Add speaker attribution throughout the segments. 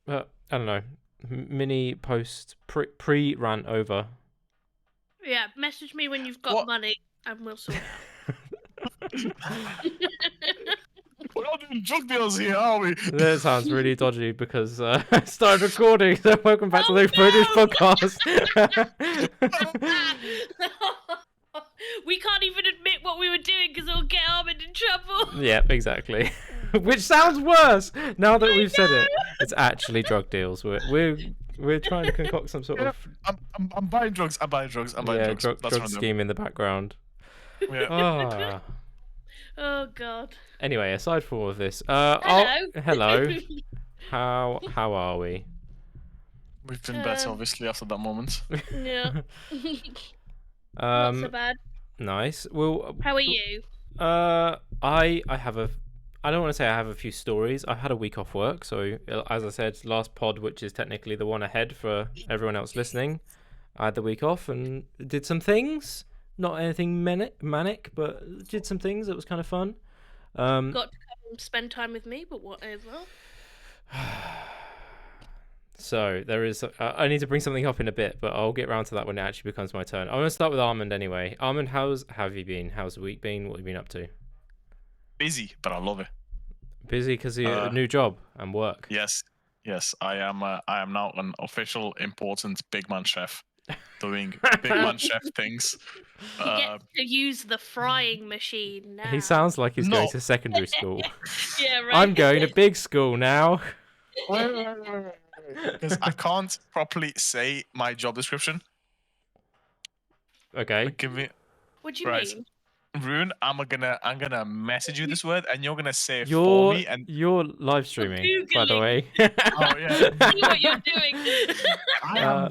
Speaker 1: I don't know. Mini post pre rant over.
Speaker 2: Yeah, message me when you've got
Speaker 3: What?
Speaker 2: money and we'll sort it out.
Speaker 3: We're not doing drug deals here, are we?
Speaker 1: That sounds really dodgy because I started recording. So welcome back to the Roadish Podcast.
Speaker 2: We can't even admit what we were doing because it'll get Armand in trouble.
Speaker 1: Yep, exactly. Which sounds worse now that we've said it. It's actually drug deals. We're trying to concoct some sort of
Speaker 3: I'm buying drugs. I'm buying drugs. That's
Speaker 1: drug
Speaker 3: what I'm doing.
Speaker 1: scheme in the background.
Speaker 3: Yeah.
Speaker 1: Ah.
Speaker 2: Oh God.
Speaker 1: Anyway, aside from all of this,
Speaker 2: Hello.
Speaker 1: How are we?
Speaker 3: We've been better, obviously, after that moment.
Speaker 2: Yeah. Not so bad.
Speaker 1: Nice. Well,
Speaker 2: how are you?
Speaker 1: I don't want to say I have a few stories. I had a week off work, so as I said, last pod, which is technically the one ahead for everyone else listening, I had the week off and did some things. Not anything manic, but did some things. It was kind of fun.
Speaker 2: Got to come and spend time with me, but whatever.
Speaker 1: So there is. I need to bring something up in a bit, but I'll get around to that when it actually becomes my turn. I'm going to start with Armand anyway. Armand, how have you been? How's the week been? What have you been up to?
Speaker 3: Busy, but I love it.
Speaker 1: Busy because of your new job and work.
Speaker 3: Yes. I am now an official, important big man chef, doing big man chef things.
Speaker 2: He gets to use the frying machine now.
Speaker 1: He sounds like he's going to secondary school.
Speaker 2: Yeah, right.
Speaker 1: I'm going to big school now.
Speaker 3: Because I can't properly say my job description.
Speaker 1: Okay.
Speaker 3: Give me.
Speaker 2: What do you mean?
Speaker 3: Rune, I'm gonna message you this word, and you're gonna say it for
Speaker 1: You're
Speaker 3: me. And
Speaker 1: you're live streaming, by the way.
Speaker 3: oh yeah.
Speaker 2: See what you're doing.
Speaker 3: I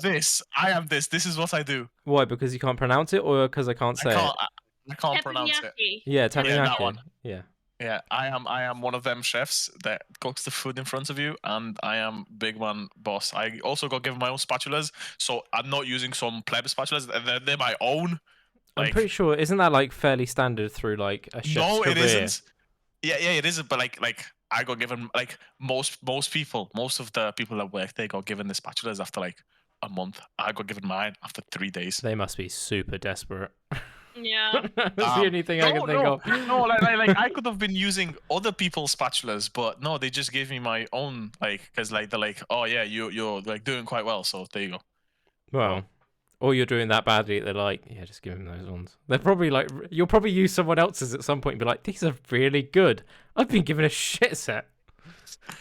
Speaker 3: am this. This is what I do.
Speaker 1: Why? Because you can't pronounce it, or because I can't say it?
Speaker 3: I can't pronounce it.
Speaker 1: Yeah,
Speaker 3: that
Speaker 1: teppanyaki.
Speaker 3: one.
Speaker 1: Yeah.
Speaker 3: Yeah, I am one of them chefs that cooks the food in front of you, and I am big man boss. I also got given my own spatulas, so I'm not using some pleb spatulas. They're my own.
Speaker 1: I'm pretty sure, isn't that like fairly standard through like a chef's career?
Speaker 3: No, it isn't. Yeah, it isn't. But like I got given like most of the people that work, they got given the spatulas after like a month. I got given mine after 3 days.
Speaker 1: They must be super desperate.
Speaker 2: Yeah.
Speaker 1: That's the only thing I can think of.
Speaker 3: No, like I could have been using other people's spatulas, but no, they just gave me my own. Like, because like they're like, oh yeah, you're like doing quite well, so there you go.
Speaker 1: Well. Or you're doing that badly, they're like, yeah, just give him those ones. They're probably like, you'll probably use someone else's at some point and be like, these are really good. I've been given a shit set.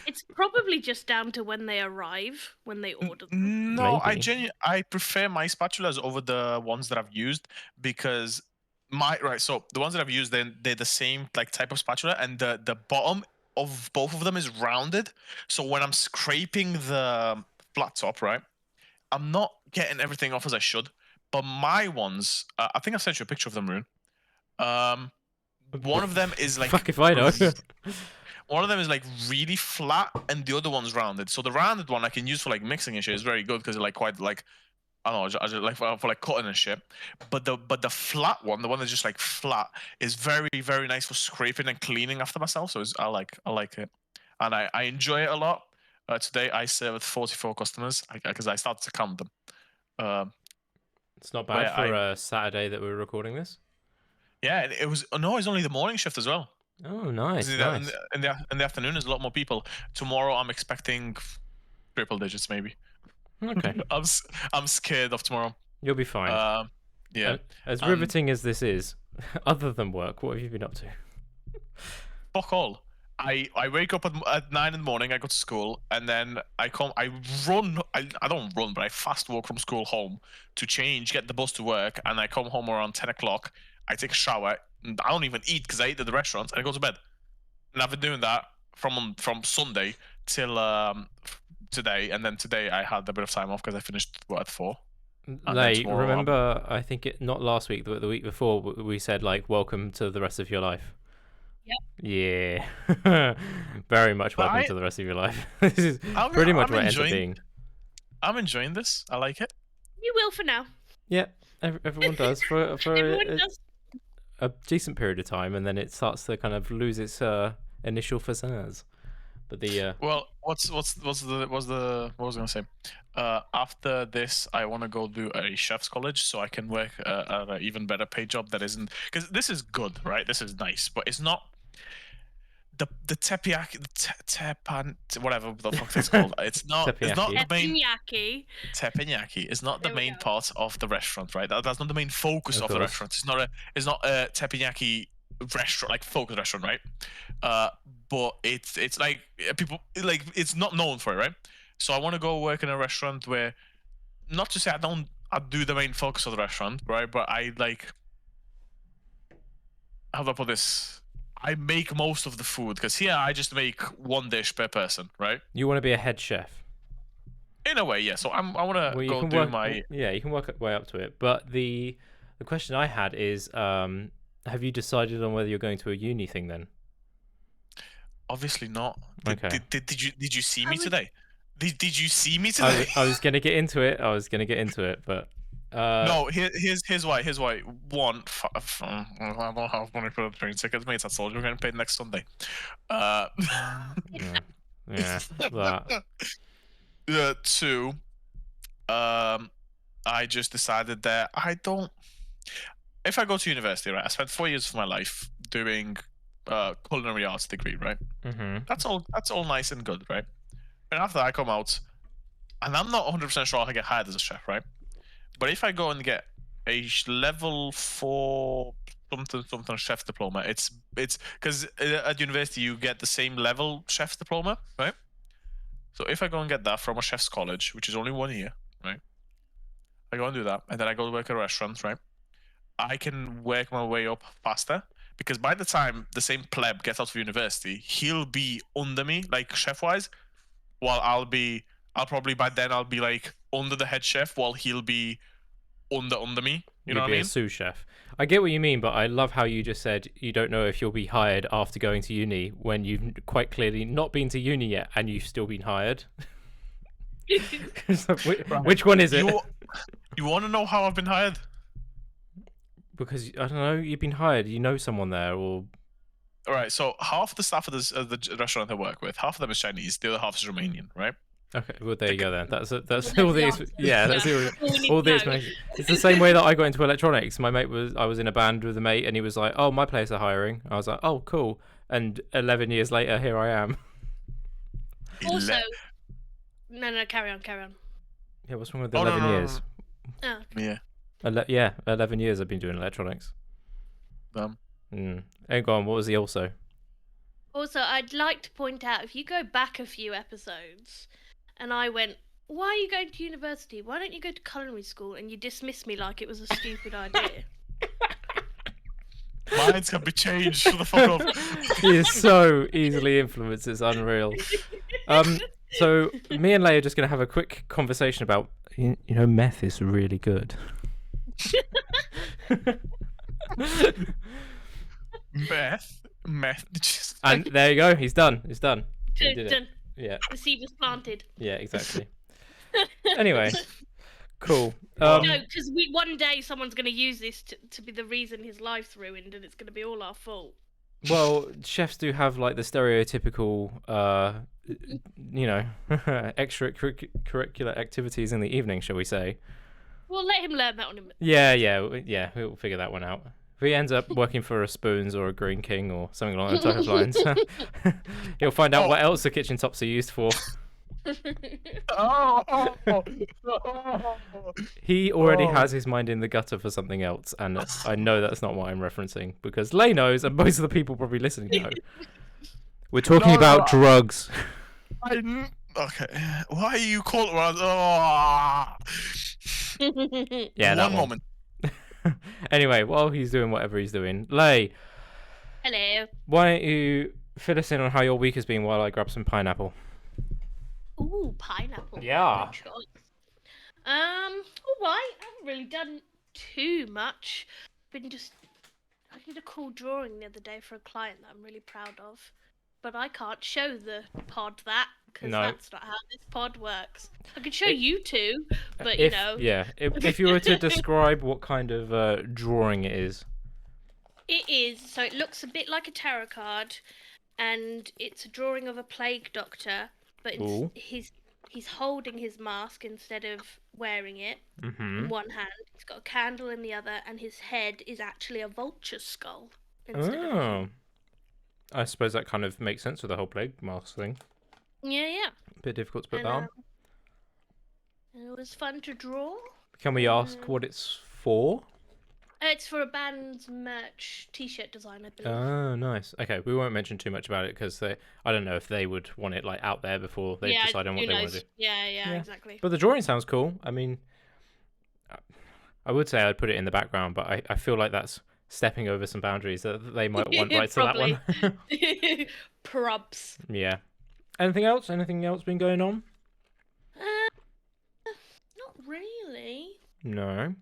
Speaker 2: It's probably just down to when they arrive, when they order them.
Speaker 3: No,
Speaker 1: Maybe.
Speaker 3: I prefer my spatulas over the ones that I've used because so the ones that I've used, they're the same like type of spatula, and the bottom of both of them is rounded. So when I'm scraping the flat top, right, I'm not getting everything off as I should. But my ones, I think I've sent you a picture of them, Rune. One of them is like
Speaker 1: fuck if I know.
Speaker 3: One of them is like really flat, and the other one's rounded. So the rounded one I can use for like mixing and shit. It's very good because it's like quite like I don't know, I just like for like cutting and shit. But the flat one, the one that's just like flat, is very very nice for scraping and cleaning after myself. So I like it, and I enjoy it a lot. Today I served 44 customers because I started to count them.
Speaker 1: It's not bad for a Saturday that we're recording this.
Speaker 3: Yeah, it was. No, it's only the morning shift as well.
Speaker 1: Oh, nice.
Speaker 3: In the afternoon, there's a lot more people. Tomorrow, I'm expecting triple digits, maybe.
Speaker 1: Okay.
Speaker 3: I'm scared of tomorrow.
Speaker 1: You'll be fine.
Speaker 3: Yeah.
Speaker 1: As riveting as this is, other than work, what have you been up to?
Speaker 3: Fuck all. I wake up at 9 in the morning. I go to school, and then I run. I don't run, but I fast walk from school home to change, get the bus to work, and I come home around 10 o'clock. I take a shower. And I don't even eat because I eat at the restaurant, and I go to bed. And I've been doing that from Sunday till today, and then today I had a bit of time off because I finished at 4.
Speaker 1: Ley, remember? I think not last week, but the week before, we said like, "Welcome to the rest of your life."
Speaker 2: Yep.
Speaker 1: Yeah. Very much welcome to the rest of your life. This is pretty much what it ends up being.
Speaker 3: I'm enjoying this. I like it.
Speaker 2: You will for now.
Speaker 1: Yeah, everyone does for
Speaker 2: Everyone does.
Speaker 1: a decent period of time, and then it starts to kind of lose its initial pizzazz. But the
Speaker 3: Well, what was I gonna say? After this, I want to go do a chef's college so I can work at an even better paid job that isn't, because this is good, right? This is nice, but it's not the teppanyaki, whatever the fuck it's called. It's not the main
Speaker 2: Teppanyaki.
Speaker 3: teppanyaki. It's not the
Speaker 2: There we
Speaker 3: main
Speaker 2: go.
Speaker 3: part of the restaurant, right? That's not the main focus
Speaker 1: Of
Speaker 3: of the
Speaker 1: course.
Speaker 3: restaurant. It's not a teppanyaki restaurant, like focus restaurant, right? But it's like people like, it's not known for it, right? So I want to go work in a restaurant where, not to say I do the main focus of the restaurant, right? But I like, how do I put this? I make most of the food, because here I just make one dish per person, right?
Speaker 1: you want to be a head chef.
Speaker 3: In a way, yeah. So I want to
Speaker 1: Well, you
Speaker 3: go
Speaker 1: can
Speaker 3: do
Speaker 1: work.
Speaker 3: my.
Speaker 1: Yeah, you can work way up to it. But the question I had is, have you decided on whether you're going to a uni thing then?
Speaker 3: Obviously not.
Speaker 1: Okay.
Speaker 3: Did you see
Speaker 2: I
Speaker 3: me
Speaker 2: would-
Speaker 3: today? Did you see me today?
Speaker 1: I was gonna get into it. But
Speaker 3: No, here's why. One, I don't have money for the train tickets, mate. I told you we're getting paid next Sunday.
Speaker 1: yeah, that.
Speaker 3: Two, I just decided that I don't. If I go to university, right? I spent 4 years of my life doing culinary arts degree, right?
Speaker 1: Mm-hmm.
Speaker 3: That's all nice and good, right? And after I come out, and I'm not 100% sure I'll get hired as a chef, right? But if I go and get a level 4 something chef diploma, it's because at university you get the same level chef diploma, right? So if I go and get that from a chef's college, which is only 1 year, right? I go and do that, and then I go to work at a restaurant, right? I can work my way up faster, because by the time the same pleb gets out of university, he'll be under me, like chef-wise, while I'll probably by then I'll be like under the head chef, while he'll be under me. You know what I mean?
Speaker 1: A sous chef. I get what you mean, but I love how you just said you don't know if you'll be hired after going to uni when you've quite clearly not been to uni yet and you've still been hired. So, which one is it?
Speaker 3: You want to know how I've been hired?
Speaker 1: Because I don't know, you've been hired. You know someone there, or
Speaker 3: All right. So half the staff of the restaurant I work with, half of them is Chinese, the other half is Romanian, right?
Speaker 1: okay. Well, there you go then. That's
Speaker 2: Well,
Speaker 1: all the
Speaker 2: that's
Speaker 1: yeah. That's all the explanation. It's the same way that I got into electronics. I was in a band with a mate, and he was like, "Oh, my place are hiring." I was like, "Oh, cool." And 11 years later, here I am.
Speaker 2: Also, no, carry on.
Speaker 1: Yeah, what's wrong with the
Speaker 3: Oh, no,
Speaker 1: 11
Speaker 3: no, no,
Speaker 1: years?
Speaker 2: Oh,
Speaker 3: Yeah.
Speaker 1: Yeah, 11 years I've been doing electronics. And go on, what was the also?
Speaker 2: Also, I'd like to point out, if you go back a few episodes, and I went, "Why are you going to university? Why don't you go to culinary school?" and you dismissed me like it was a stupid idea.
Speaker 3: Minds can be changed for the fuck off.
Speaker 1: He is so easily influenced, it's unreal. So me and Ley are just going to have a quick conversation about, you know, meth is really good.
Speaker 3: Meth. Just...
Speaker 1: And there you go, he's done. He did it.
Speaker 2: Done.
Speaker 1: Yeah,
Speaker 2: The seed was planted.
Speaker 1: yeah, exactly. Anyway, cool.
Speaker 2: No, because one day someone's going to use this to be the reason his life's ruined, and it's going to be all our fault.
Speaker 1: Well, chefs do have like the stereotypical, you know, extracurricular activities in the evening, shall we say?
Speaker 2: We'll let him learn that on him.
Speaker 1: Yeah. We'll figure that one out. If he ends up working for a Spoons or a Green King or something along those type of lines, he'll find out what else the kitchen tops are used for. He already has his mind in the gutter for something else, and I know that's not what I'm referencing, because Ley knows, and most of the people probably listening know. We're talking about drugs.
Speaker 3: Okay. Why are you calling?
Speaker 1: Yeah, that
Speaker 3: One moment.
Speaker 1: Anyway, while he's doing whatever he's doing, Ley,
Speaker 2: Hello.
Speaker 1: why don't you fill us in on how your week has been while I grab some pineapple?
Speaker 2: Ooh, pineapple.
Speaker 1: Yeah.
Speaker 2: Good choice. All right. I haven't really done too much. I did a cool drawing the other day for a client that I'm really proud of, but I can't show the pod that because
Speaker 1: No.
Speaker 2: that's not how this pod works. I could show you two, but
Speaker 1: If you were to describe what kind of drawing it is.
Speaker 2: it is. So it looks a bit like a tarot card, and it's a drawing of a plague doctor, but
Speaker 1: Ooh.
Speaker 2: he's holding his mask instead of wearing it
Speaker 1: Mm-hmm.
Speaker 2: in one hand. He's got a candle in the other, and his head is actually a vulture skull instead of a
Speaker 1: Oh. I suppose that kind of makes sense with the whole plague mask thing.
Speaker 2: Yeah.
Speaker 1: Bit difficult to put
Speaker 2: And,
Speaker 1: that on.
Speaker 2: it was fun to draw.
Speaker 1: Can we ask what it's for?
Speaker 2: It's for a band's merch t-shirt design, I believe.
Speaker 1: Oh, nice. Okay, we won't mention too much about it because I don't know if they would want it like out there before they decide on what
Speaker 2: who
Speaker 1: they want
Speaker 2: knows?
Speaker 1: to do.
Speaker 2: Yeah, exactly.
Speaker 1: But the drawing sounds cool. I mean, I would say I'd put it in the background, but I feel like that's stepping over some boundaries that they might want right to that one.
Speaker 2: Probs.
Speaker 1: Yeah. Anything else? Anything else been going on?
Speaker 2: Not really.
Speaker 1: No.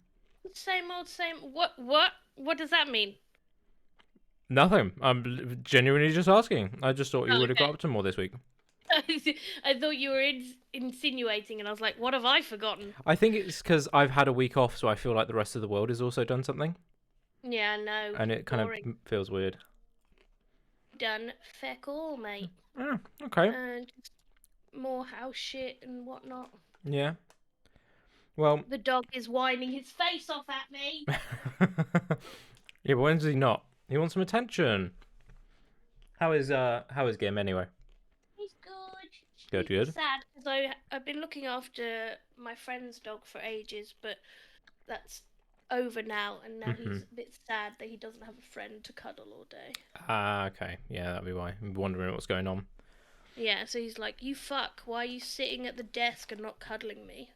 Speaker 2: Same old, same. What does that mean?
Speaker 1: Nothing. I'm genuinely just asking. I just thought you would have got
Speaker 2: Okay.
Speaker 1: up to more this week.
Speaker 2: I thought you were insinuating, and I was like, what have I forgotten?
Speaker 1: I think it's because I've had a week off, so I feel like the rest of the world has also done something.
Speaker 2: Yeah, no.
Speaker 1: And it kind
Speaker 2: boring.
Speaker 1: of feels weird.
Speaker 2: Done feck all, mate.
Speaker 1: Oh, okay.
Speaker 2: And just more house shit and whatnot.
Speaker 1: Yeah. Well.
Speaker 2: The dog is whining his face off at me.
Speaker 1: Yeah, but when's he not? He wants some attention. How is Gim anyway?
Speaker 2: He's good.
Speaker 1: Good.
Speaker 2: He's sad because I've been looking after my friend's dog for ages, but that's over now, and now he's a bit sad that he doesn't have a friend to cuddle all day.
Speaker 1: Ah, okay. Yeah, that'd be why. I'm wondering what's going on.
Speaker 2: Yeah, so he's like, you fuck, why are you sitting at the desk and not cuddling me?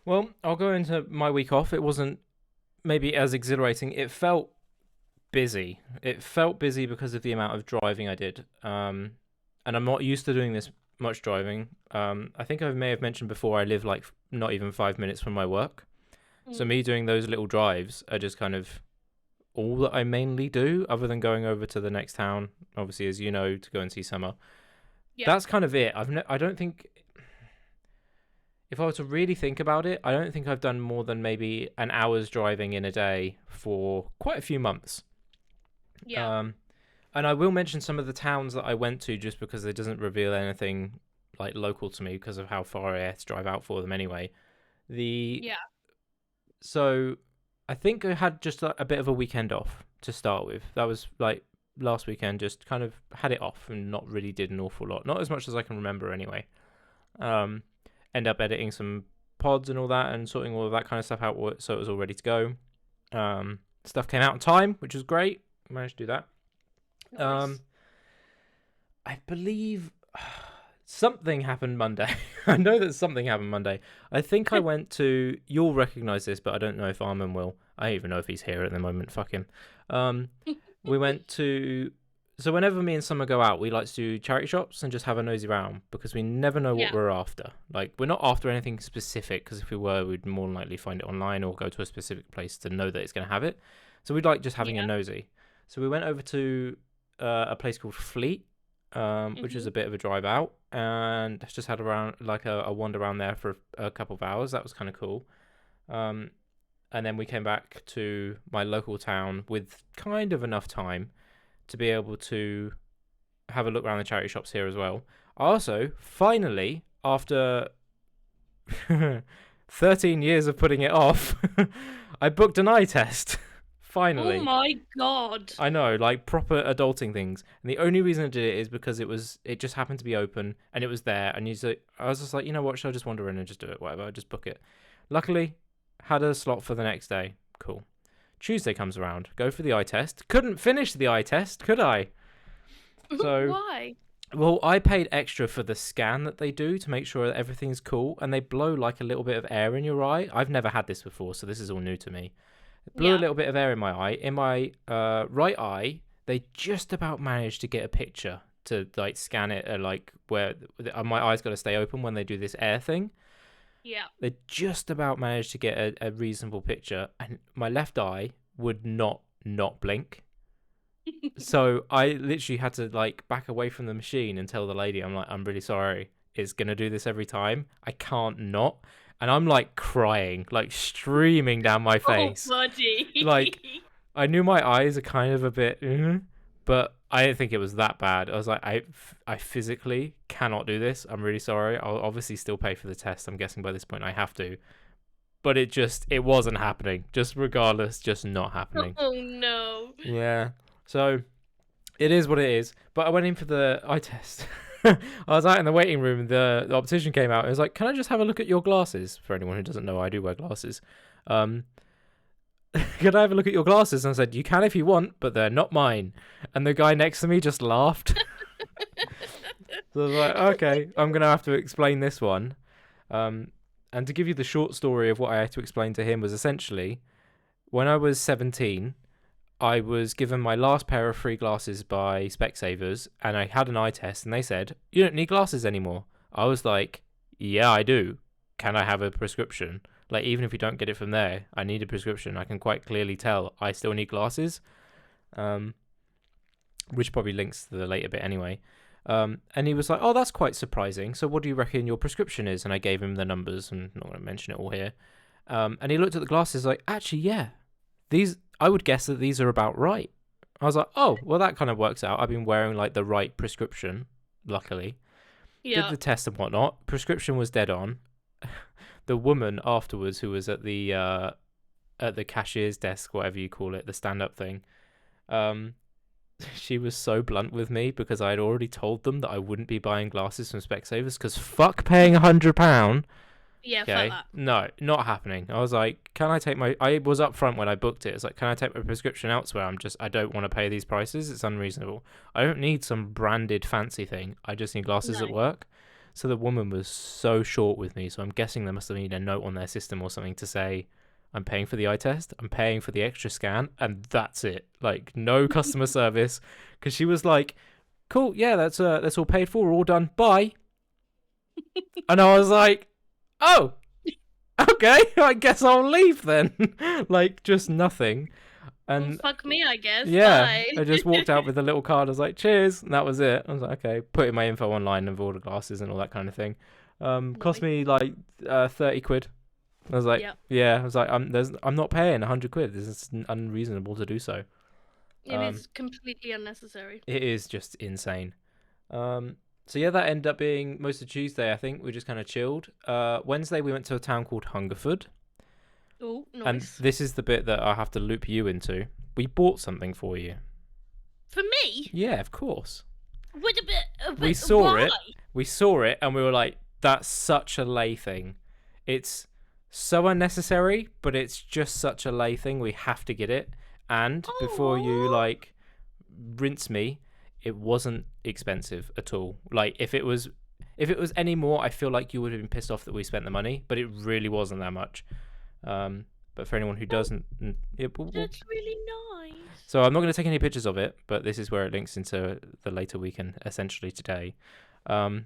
Speaker 1: Well, I'll go into my week off. It wasn't maybe as exhilarating. It felt busy. It felt busy because of the amount of driving I did. And I'm not used to doing this much driving. I think I may have mentioned before I live like not even 5 minutes from my work. So me doing those little drives are just kind of all that I mainly do, other than going over to the next town, obviously, as you know, to go and see Summer.
Speaker 2: Yeah.
Speaker 1: That's kind of it. I don't think, if I were to really think about it, I don't think I've done more than maybe an hour's driving in a day for quite a few months.
Speaker 2: Yeah.
Speaker 1: And I will mention some of the towns that I went to just because it doesn't reveal anything like local to me because of how far I had to drive out for them anyway. So I think I had just a bit of a weekend off to start with. That was like last weekend, just kind of had it off and not really did an awful lot. Not as much as I can remember anyway. End up editing some pods and all that and sorting all of that kind of stuff out so it was all ready to go. Stuff came out in time, which was great. Managed to do that.
Speaker 2: Nice.
Speaker 1: I believe something happened Monday. I know that something happened Monday. I think I went to... You'll recognise this, but I don't know if Armin will. I don't even know if he's here at the moment. Fuck him. We went to... So whenever me and Summer go out, we like to do charity shops and just have a nosy round because we never know what we're after. Like, we're not after anything specific because if we were, we'd more than likely find it online or go to a specific place to know that it's going to have it. So we'd like just having a nosy. So we went over to a place called Fleet, which is a bit of a drive out, and just had a wander around there for a couple of hours. That was kind of cool. And then we came back to my local town with kind of enough time to be able to have a look around the charity shops here as well. Also, finally, after 13 years of putting it off, I booked an eye test. Finally.
Speaker 2: Oh my god.
Speaker 1: I know, like proper adulting things. And the only reason I did it is because it just happened to be open and it was there. And I was just like, you know what, should I just wander in and just do it? Whatever, just book it. Luckily, had a slot for the next day. Cool. Tuesday comes around. Go for the eye test. Couldn't finish the eye test, could I? So
Speaker 2: why?
Speaker 1: Well, I paid extra for the scan that they do to make sure that everything's cool. And they blow like a little bit of air in your eye. I've never had this before, so this is all new to me. It blew a little bit of air in my eye. In my right eye, they just about managed to get a picture to like scan it, like where my eye's got to stay open when they do this air thing.
Speaker 2: Yeah.
Speaker 1: They just about managed to get a reasonable picture, and my left eye would not blink. So I literally had to like back away from the machine and tell the lady, I'm really sorry. It's gonna do this every time. I can't not. And I'm like crying, like streaming down my face.
Speaker 2: Oh, buddy.
Speaker 1: Like, I knew my eyes are kind of a bit, But I didn't think it was that bad. I was like, I physically cannot do this. I'm really sorry. I'll obviously still pay for the test. I'm guessing by this point I have to. But it wasn't happening. Just regardless, just not happening.
Speaker 2: Oh no.
Speaker 1: Yeah. So it is what it is. But I went in for the eye test. I was out in the waiting room. The optician came out and was like, "Can I just have a look at your glasses?" For anyone who doesn't know, I do wear glasses. Could I have a look at your glasses? And I said, "You can if you want, but they're not mine." And the guy next to me just laughed. So I was like, "Okay, I'm gonna have to explain this one." And to give you the short story of what I had to explain to him was essentially, when I was 17, I was given my last pair of free glasses by Specsavers, and I had an eye test, and they said, "You don't need glasses anymore." I was like, "Yeah, I do. Can I have a prescription?" Like, even if you don't get it from there, I need a prescription. I can quite clearly tell I still need glasses, which probably links to the later bit anyway. And he was like, "Oh, that's quite surprising. So what do you reckon your prescription is?" And I gave him the numbers, and I'm not going to mention it all here. And he looked at the glasses like, "Actually, yeah, I would guess that these are about right." I was like, "Oh, well, that kind of works out. I've been wearing like the right prescription, luckily."
Speaker 2: Yeah.
Speaker 1: Did the test and whatnot. Prescription was dead on. The woman afterwards, who was at the cashier's desk, whatever you call it, the stand-up thing, she was so blunt with me because I had already told them that I wouldn't be buying glasses from Specsavers because fuck paying £100.
Speaker 2: Yeah,
Speaker 1: Okay,
Speaker 2: fuck
Speaker 1: no, not happening. I was like, "Can I take my?" I was up front when I booked it. It's like, "Can I take my prescription elsewhere? I don't want to pay these prices. It's unreasonable. I don't need some branded fancy thing. I just need glasses
Speaker 2: No.
Speaker 1: at work." So the woman was so short with me. So I'm guessing there must have been a note on their system or something to say, "I'm paying for the eye test. I'm paying for the extra scan," and that's it. Like, no customer service, because she was like, "Cool, yeah, that's all paid for. We're all done. Bye." And I was like, "Oh, okay, I guess I'll leave then." Like, just nothing. And
Speaker 2: well, fuck me, I guess.
Speaker 1: yeah,
Speaker 2: Bye.
Speaker 1: I just walked out with a little card. I was like, "Cheers," and that was it. I was like, "Okay," putting my info online of all the glasses and all that kind of thing. Cost me like 30 quid. I was like,
Speaker 2: Yep.
Speaker 1: yeah, I was like, I'm not paying 100 quid. This is unreasonable to do so.
Speaker 2: It is completely unnecessary.
Speaker 1: It is just insane. So yeah, that ended up being most of Tuesday. I think we just kind of chilled. Wednesday we went to a town called Hungerford.
Speaker 2: Oh, nice.
Speaker 1: And this is the bit that I have to loop you into. We bought something for you.
Speaker 2: For me?
Speaker 1: Yeah, of course.
Speaker 2: What a bit.
Speaker 1: We saw
Speaker 2: why?
Speaker 1: it. We saw it, and we were like, "That's such a Ley thing. It's so unnecessary, but it's just such a Ley thing. We have to get it." And before you like rinse me, it wasn't expensive at all. Like, if it was any more, I feel like you would have been pissed off that we spent the money, but it really wasn't that much. But for anyone who doesn't,
Speaker 2: That's really nice.
Speaker 1: so I'm not going to take any pictures of it, but this is where it links into the later weekend, essentially today. So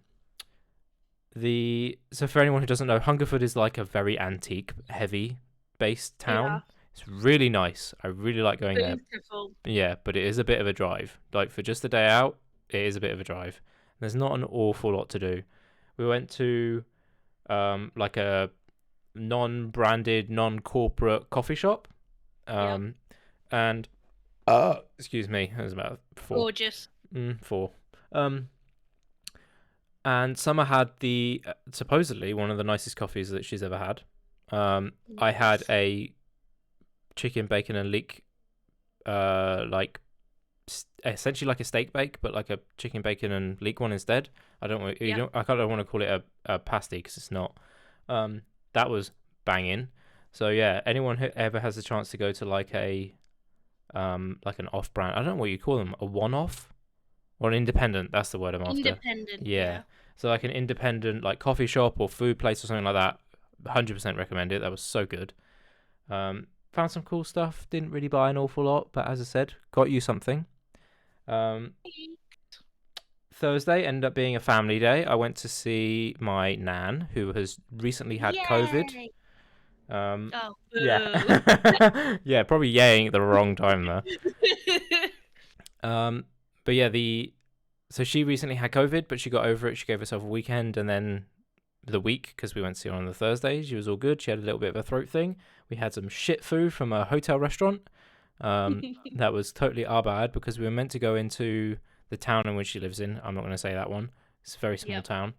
Speaker 1: for anyone who doesn't know, Hungerford is like a very antique, heavy based town.
Speaker 2: Yeah.
Speaker 1: It's really nice. I really like going there.
Speaker 2: Beautiful.
Speaker 1: Yeah, but it is a bit of a drive. Like, for just a day out, it is a bit of a drive. There's not an awful lot to do. We went to like a non-branded, non-corporate coffee shop. And excuse me, it was about 4.
Speaker 2: Gorgeous.
Speaker 1: 4. And Summer had the supposedly one of the nicest coffees that she's ever had. I had a chicken, bacon, and leek, like essentially like a steak bake, but like a chicken, bacon, and leek one instead. I don't want to call it a pasty because it's not. That was banging. So yeah, anyone who ever has a chance to go to like an off-brand, I don't know what you call them, a one-off or an independent. That's the word I'm after.
Speaker 2: Independent.
Speaker 1: Yeah. So like an independent like coffee shop or food place or something like that. 100% recommend it. That was so good. Found some cool stuff. Didn't really buy an awful lot, but as I said, got you something. Thursday ended up being a family day. I went to see my nan, who has recently had COVID. Yeah. Yeah, probably yaying at the wrong time there. But yeah, so she recently had COVID, but she got over it. She gave herself a weekend and then the week, because we went to see her on the Thursday. She was all good. She had a little bit of a throat thing. We had some shit food from a hotel restaurant. That was totally our bad because we were meant to go into the town in which she lives in. I'm not going to say that one. It's a very small town.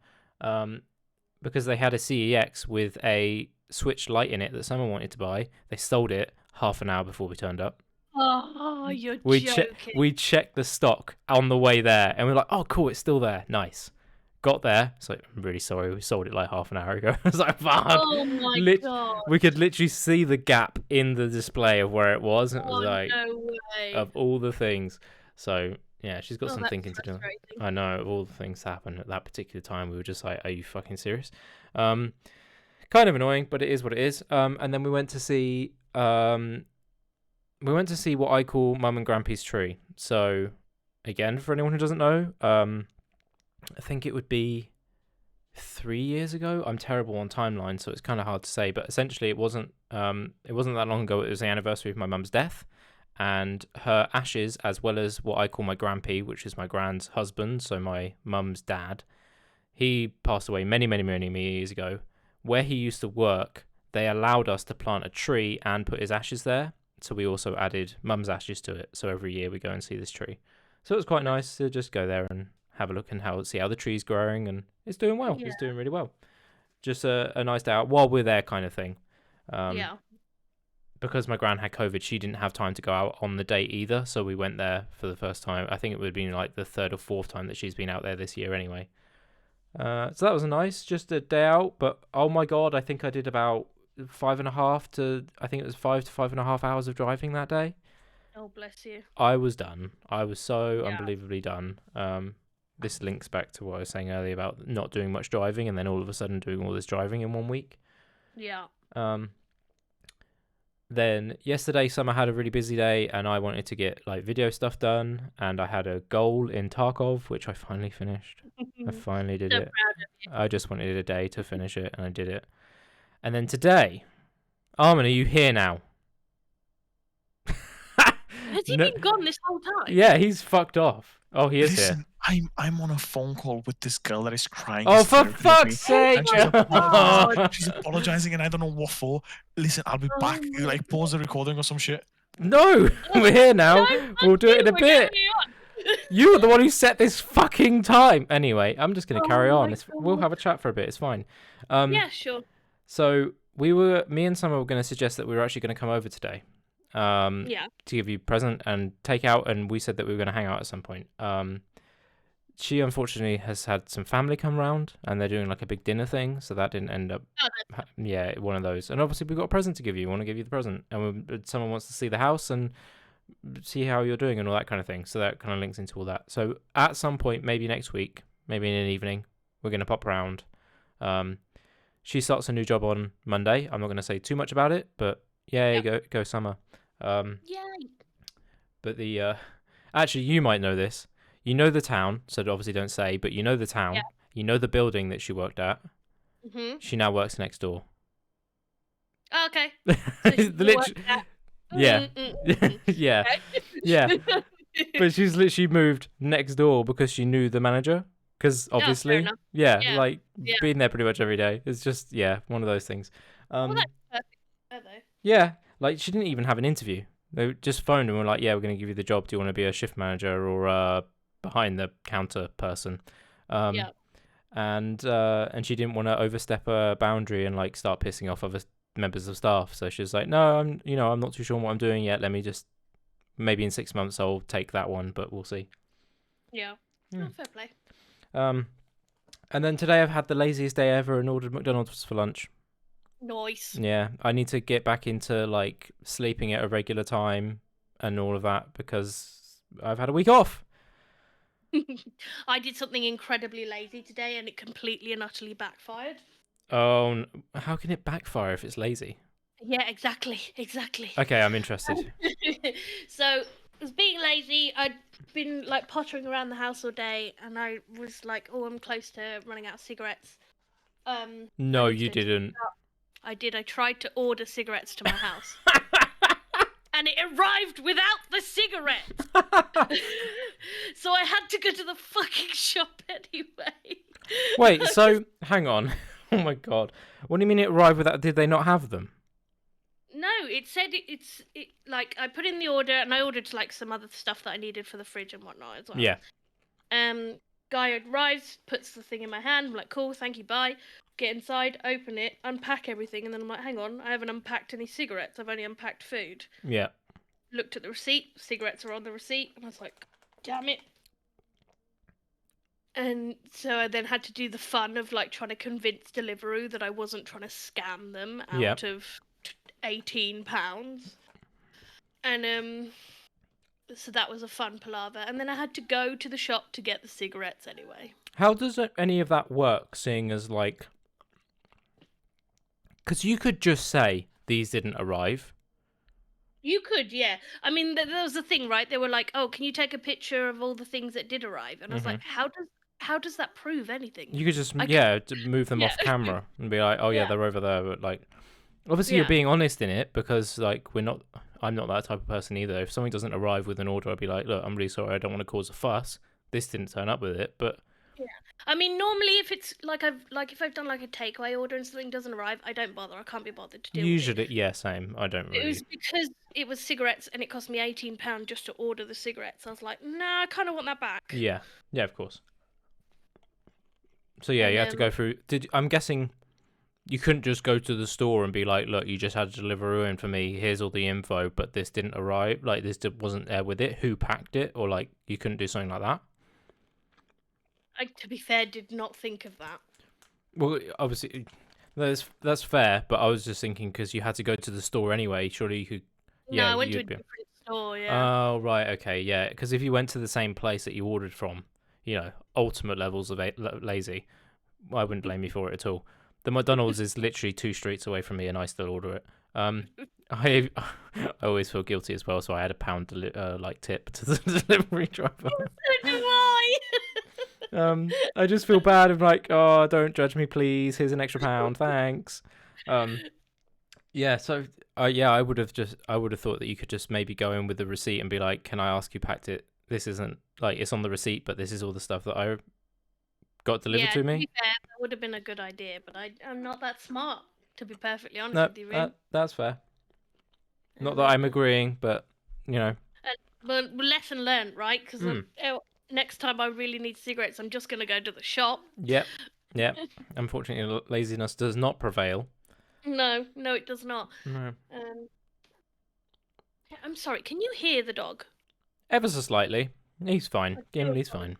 Speaker 1: Because they had a CEX with a switched light in it that someone wanted to buy. They sold it half an hour before we turned up.
Speaker 2: Oh, you're joking.
Speaker 1: We checked the stock on the way there, and we're like, oh, cool, it's still there. Nice. Got there. It's like, I'm really sorry. We sold it like half an hour ago. I was like, fuck.
Speaker 2: Oh, my God.
Speaker 1: We could literally see the gap in the display of where it was. And it was like,
Speaker 2: no way.
Speaker 1: of all the things. So, yeah, she's got some
Speaker 2: that's
Speaker 1: thinking to do.
Speaker 2: frustrating.
Speaker 1: I know, of all the things that happened at that particular time, we were just like, are you fucking serious? Kind of annoying, but it is what it is. And then we went to see what I call Mum and Grampy's tree. So, again, for anyone who doesn't know, I think it would be 3 years ago. I'm terrible on timeline, so it's kind of hard to say. But essentially, it wasn't that long ago. It was the anniversary of my mum's death, and her ashes, as well as what I call my grampy, which is my grand's husband, so my mum's dad. He passed away many, many, many, many years ago. Where he used to work, they allowed us to plant a tree and put his ashes there. So we also added mum's ashes to it. So every year we go and see this tree. So it was quite nice to just go there and have a look and see how the tree's growing, and it's doing well.
Speaker 2: Yeah.
Speaker 1: It's doing really well. Just a nice day out while we're there, kind of thing. Because my gran had COVID, she didn't have time to go out on the day either. So we went there for the first time. I think it would have been like the third or fourth time that she's been out there this year anyway. So that was just a day out. But oh my God, I think I did about 5 to 5.5 hours of driving that day.
Speaker 2: Oh, bless you.
Speaker 1: I was done. I was so unbelievably done. This links back to what I was saying earlier about not doing much driving and then all of a sudden doing all this driving in 1 week.
Speaker 2: Yeah.
Speaker 1: Then yesterday, Summer had a really busy day and I wanted to get like video stuff done, and I had a goal in Tarkov, which I finally finished. I finally did
Speaker 2: So
Speaker 1: it.
Speaker 2: proud of you.
Speaker 1: I just wanted a day to finish it and I did it. And then today, Armin, are you here now?
Speaker 2: Has he been gone this whole time?
Speaker 1: Yeah, he's fucked off. Oh, he is
Speaker 3: Listen,
Speaker 1: here.
Speaker 3: I'm on a phone call with this girl that is crying.
Speaker 1: Oh, for
Speaker 3: hysterically
Speaker 1: fuck's sake!
Speaker 3: and she's apologizing, and I don't know what for. Listen, I'll be back. Like, pause the recording or some shit.
Speaker 1: No, we're here now. We'll do it in a bit. You were the one who set this fucking time. Anyway, I'm just going to carry on. We'll have a chat for a bit. It's fine.
Speaker 2: Yeah, sure.
Speaker 1: So me and Summer were going to suggest that we were actually going to come over today. To give you a present and take out, and we said that we were going to hang out at some point. She unfortunately has had some family come round, and they're doing like a big dinner thing, so that didn't end up. One of those. And obviously we've got a present to give you. We want to give you the present, and someone wants to see the house and see how you're doing and all that kind of thing. So that kind of links into all that. So at some point, maybe next week, maybe in an evening, we're going to pop around. She starts a new job on Monday. I'm not going to say too much about it, but go Summer.
Speaker 2: Yay.
Speaker 1: But actually, you might know this. You know the town, so obviously don't say, but you know the town.
Speaker 2: Yeah.
Speaker 1: You know the building that she worked at.
Speaker 2: Mm-hmm.
Speaker 1: She now works next door.
Speaker 2: Oh, okay. So
Speaker 1: Yeah. Yeah. Yeah. But she's literally moved next door because she knew the manager. Because obviously, being there pretty much every day. It's just, one of those things.
Speaker 2: Well, that's perfect, though.
Speaker 1: Yeah, like she didn't even have an interview. They just phoned and were like, we're going to give you the job. Do you want to be a shift manager or a behind the counter person? And she didn't want to overstep a boundary and like start pissing off other members of staff. So she was like, no, I'm not too sure what I'm doing yet. Let me just, maybe in 6 months I'll take that one, but we'll see.
Speaker 2: Yeah. Oh, fair play.
Speaker 1: And then today I've had the laziest day ever and ordered McDonald's for lunch.
Speaker 2: Nice.
Speaker 1: Yeah, I need to get back into like sleeping at a regular time and all of that because I've had a week off.
Speaker 2: I did something incredibly lazy today and it completely and utterly backfired.
Speaker 1: Oh, how can it backfire if it's lazy?
Speaker 2: Yeah, exactly.
Speaker 1: Okay, I'm interested.
Speaker 2: So, I was being lazy. I'd been like pottering around the house all day and I was like, oh, I'm close to running out of cigarettes.
Speaker 1: No, you didn't.
Speaker 2: I did. I tried to order cigarettes to my house. And it arrived without the cigarettes. So I had to go to the fucking shop anyway.
Speaker 1: Wait, so hang on. Oh my God. What do you mean it arrived without? Did they not have them?
Speaker 2: No, it said it's like I put in the order and I ordered like some other stuff that I needed for the fridge and whatnot as well.
Speaker 1: Yeah.
Speaker 2: Guy arrives, puts the thing in my hand. I'm like, cool, thank you, bye. Get inside, open it, unpack everything, and then I'm like, hang on, I haven't unpacked any cigarettes. I've only unpacked food.
Speaker 1: Yeah.
Speaker 2: Looked at the receipt. Cigarettes are on the receipt, and I was like, damn it. And so I then had to do the fun of like trying to convince Deliveroo that I wasn't trying to scam them out of £18. And so that was a fun palaver. And then I had to go to the shop to get the cigarettes anyway.
Speaker 1: How does any of that work, seeing as like... Because you could just say, these didn't arrive.
Speaker 2: You could, yeah. I mean, there was the thing, right? They were like, oh, can you take a picture of all the things that did arrive? And I was like, how does that prove anything?
Speaker 1: You could just, move them off camera and be like, oh, yeah, they're over there. But like, obviously you're being honest in it because like I'm not that type of person either. If something doesn't arrive with an order, I'd be like, look, I'm really sorry. I don't want to cause a fuss. This didn't turn up with it, but...
Speaker 2: Yeah. I mean, normally if it's if I've done like a takeaway order and something doesn't arrive, I don't bother. I can't be bothered to deal with it.
Speaker 1: Usually, yeah, same. I don't really.
Speaker 2: It was because it was cigarettes and it cost me £18 just to order the cigarettes. I was like, nah, I kind of want that back.
Speaker 1: Yeah, of course. So yeah, you had to go through. I'm guessing you couldn't just go to the store and be like, look, you just had to deliver in for me. Here's all the info, but this didn't arrive. Like this wasn't there with it. Who packed it? Or like you couldn't do something like that.
Speaker 2: I, to be fair, did not think of that.
Speaker 1: Well, obviously, that's fair, but I was just thinking because you had to go to the store anyway. Surely you could.
Speaker 2: No, I went to a different store. Yeah.
Speaker 1: Oh right, okay, yeah. Because if you went to the same place that you ordered from, ultimate levels of lazy, I wouldn't blame you for it at all. The McDonald's is literally 2 streets away from me, and I still order it. I always feel guilty as well, so I had £1 tip to the delivery driver.
Speaker 2: So do I.
Speaker 1: I just feel bad. I'm like, oh, don't judge me, please. Here's an extra £1, thanks. Yeah. So, I would have thought that you could just maybe go in with the receipt and be like, can I ask who packed it? This isn't like it's on the receipt, but this is all the stuff that I got delivered to me.
Speaker 2: To be fair, that would have been a good idea, but I'm not that smart, to be perfectly honest
Speaker 1: No,
Speaker 2: with you, Rune.
Speaker 1: that's fair. Not that I'm agreeing, but
Speaker 2: But lesson learned, right? Because next time I really need cigarettes, I'm just going to go to the shop.
Speaker 1: Yep. Unfortunately, laziness does not prevail.
Speaker 2: No, it does not.
Speaker 1: No.
Speaker 2: I'm sorry, can you hear the dog?
Speaker 1: Ever so slightly. He's fine. Gimli's fine.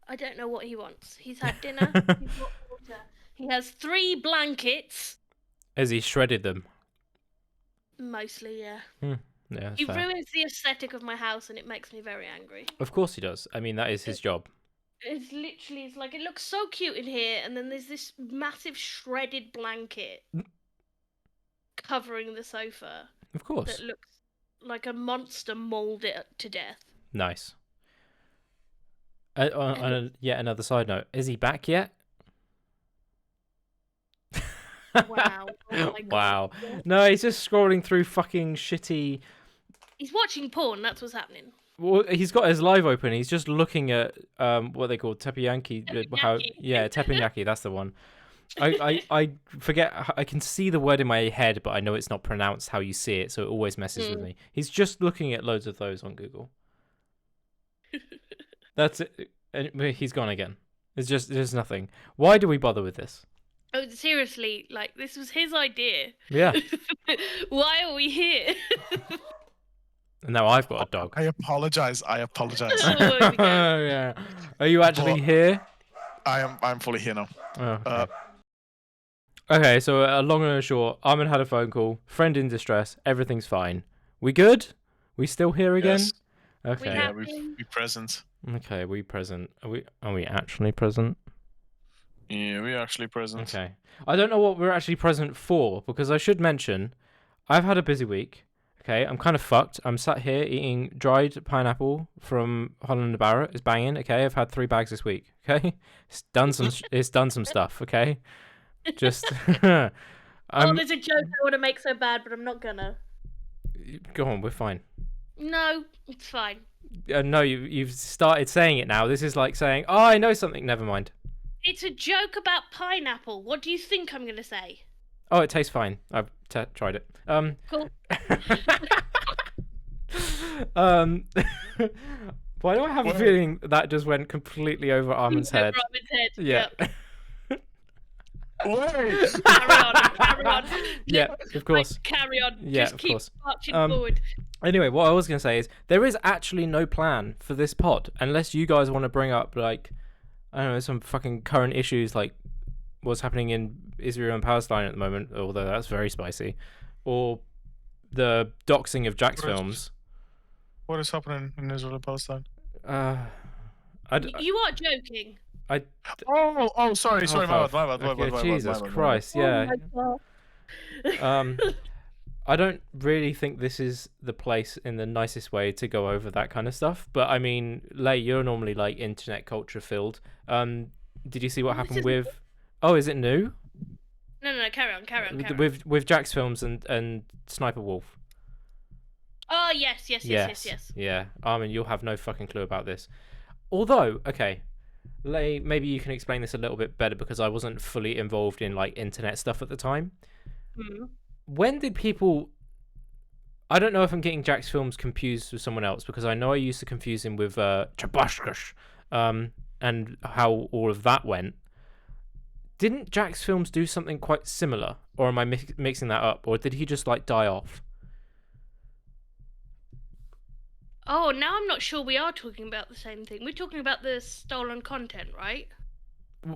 Speaker 2: I don't know what he wants. He's had dinner. He's got water. He has 3 blankets.
Speaker 1: Has he shredded them?
Speaker 2: Mostly, yeah.
Speaker 1: Yeah,
Speaker 2: He
Speaker 1: fair.
Speaker 2: ruins the aesthetic of my house, and it makes me very angry.
Speaker 1: Of course he does. I mean, that is his job.
Speaker 2: It's like, it looks so cute in here, and then there's this massive shredded blanket covering the sofa.
Speaker 1: Of course.
Speaker 2: That looks like a monster mauled it to death.
Speaker 1: Nice. On yet another side note, is he back yet?
Speaker 2: Wow. Oh my God.
Speaker 1: Wow. No, he's just scrolling through fucking shitty...
Speaker 2: He's watching porn, that's what's happening.
Speaker 1: Well, he's got his live open. He's just looking at what they call teppanyaki. Teppanyaki, that's the one. I forget. I can see the word in my head, but I know it's not pronounced how you see it, so it always messes with me. He's just looking at loads of those on Google. That's it. He's gone again. There's nothing. Why do we bother with this?
Speaker 2: Oh, seriously, like, this was his idea.
Speaker 1: Yeah.
Speaker 2: Why are we here?
Speaker 1: And now I've got a dog.
Speaker 3: I apologize.
Speaker 2: Oh,
Speaker 1: Yeah. Are you actually here?
Speaker 3: I'm fully here now.
Speaker 1: Oh, okay. Okay, so long and short, Armin had a phone call. Friend in distress. Everything's fine. We good? We still here again?
Speaker 3: Yes.
Speaker 1: Okay.
Speaker 3: Yeah, we present.
Speaker 1: Okay, we present. Are we actually present?
Speaker 3: Yeah, we're actually present.
Speaker 1: Okay. I don't know what we're actually present for, because I should mention, I've had a busy week. Okay, I'm kind of fucked. I'm sat here eating dried pineapple from Holland & Barrett. It's banging. Okay, I've had 3 bags this week. Okay, it's done some stuff. Okay, just.
Speaker 2: Oh, there's a joke I want to make so bad, but I'm not gonna.
Speaker 1: Go on, we're fine.
Speaker 2: No, it's fine.
Speaker 1: No, you've started saying it now. This is like saying, "Oh, I know something." Never mind.
Speaker 2: It's a joke about pineapple. What do you think I'm gonna say?
Speaker 1: Oh, it tastes fine. I've tried it.
Speaker 2: Cool.
Speaker 1: Why do I have a feeling that just went completely over Armin's head?
Speaker 2: Over Armin's head.
Speaker 1: Yeah.
Speaker 3: Wait.
Speaker 2: Carry on.
Speaker 1: Yeah, of course.
Speaker 2: Carry on.
Speaker 1: Yeah,
Speaker 2: Just
Speaker 1: of
Speaker 2: keep
Speaker 1: course.
Speaker 2: marching forward.
Speaker 1: Anyway, what I was going to say is there is actually no plan for this pod unless you guys want to bring up, like, I don't know, some fucking current issues like what's happening in Israel and Palestine at the moment, although that's very spicy, or the doxing of Jacksfilms.
Speaker 3: What is happening in Israel and Palestine?
Speaker 2: You are joking.
Speaker 3: Sorry, my bad.
Speaker 1: Jesus Christ, yeah.
Speaker 2: Oh my God.
Speaker 1: I don't really think this is the place in the nicest way to go over that kind of stuff. But I mean, Ley, you're normally like internet culture filled. Did you see what happened with? Oh, is it new?
Speaker 2: No, carry on.
Speaker 1: With Jacksfilms and Sniper Wolf.
Speaker 2: Oh yes.
Speaker 1: Yeah, Armin, you'll have no fucking clue about this. Although, okay, Ley, maybe you can explain this a little bit better because I wasn't fully involved in like internet stuff at the time.
Speaker 2: Hmm.
Speaker 1: When did people? I don't know if I'm getting Jacksfilms confused with someone else because I know I used to confuse him with Chabashkash, and how all of that went. Didn't Jacksfilms do something quite similar, or am I mixing that up, or did he just like die off?
Speaker 2: Oh, now I'm not sure we are talking about the same thing. We're talking about the stolen content, right?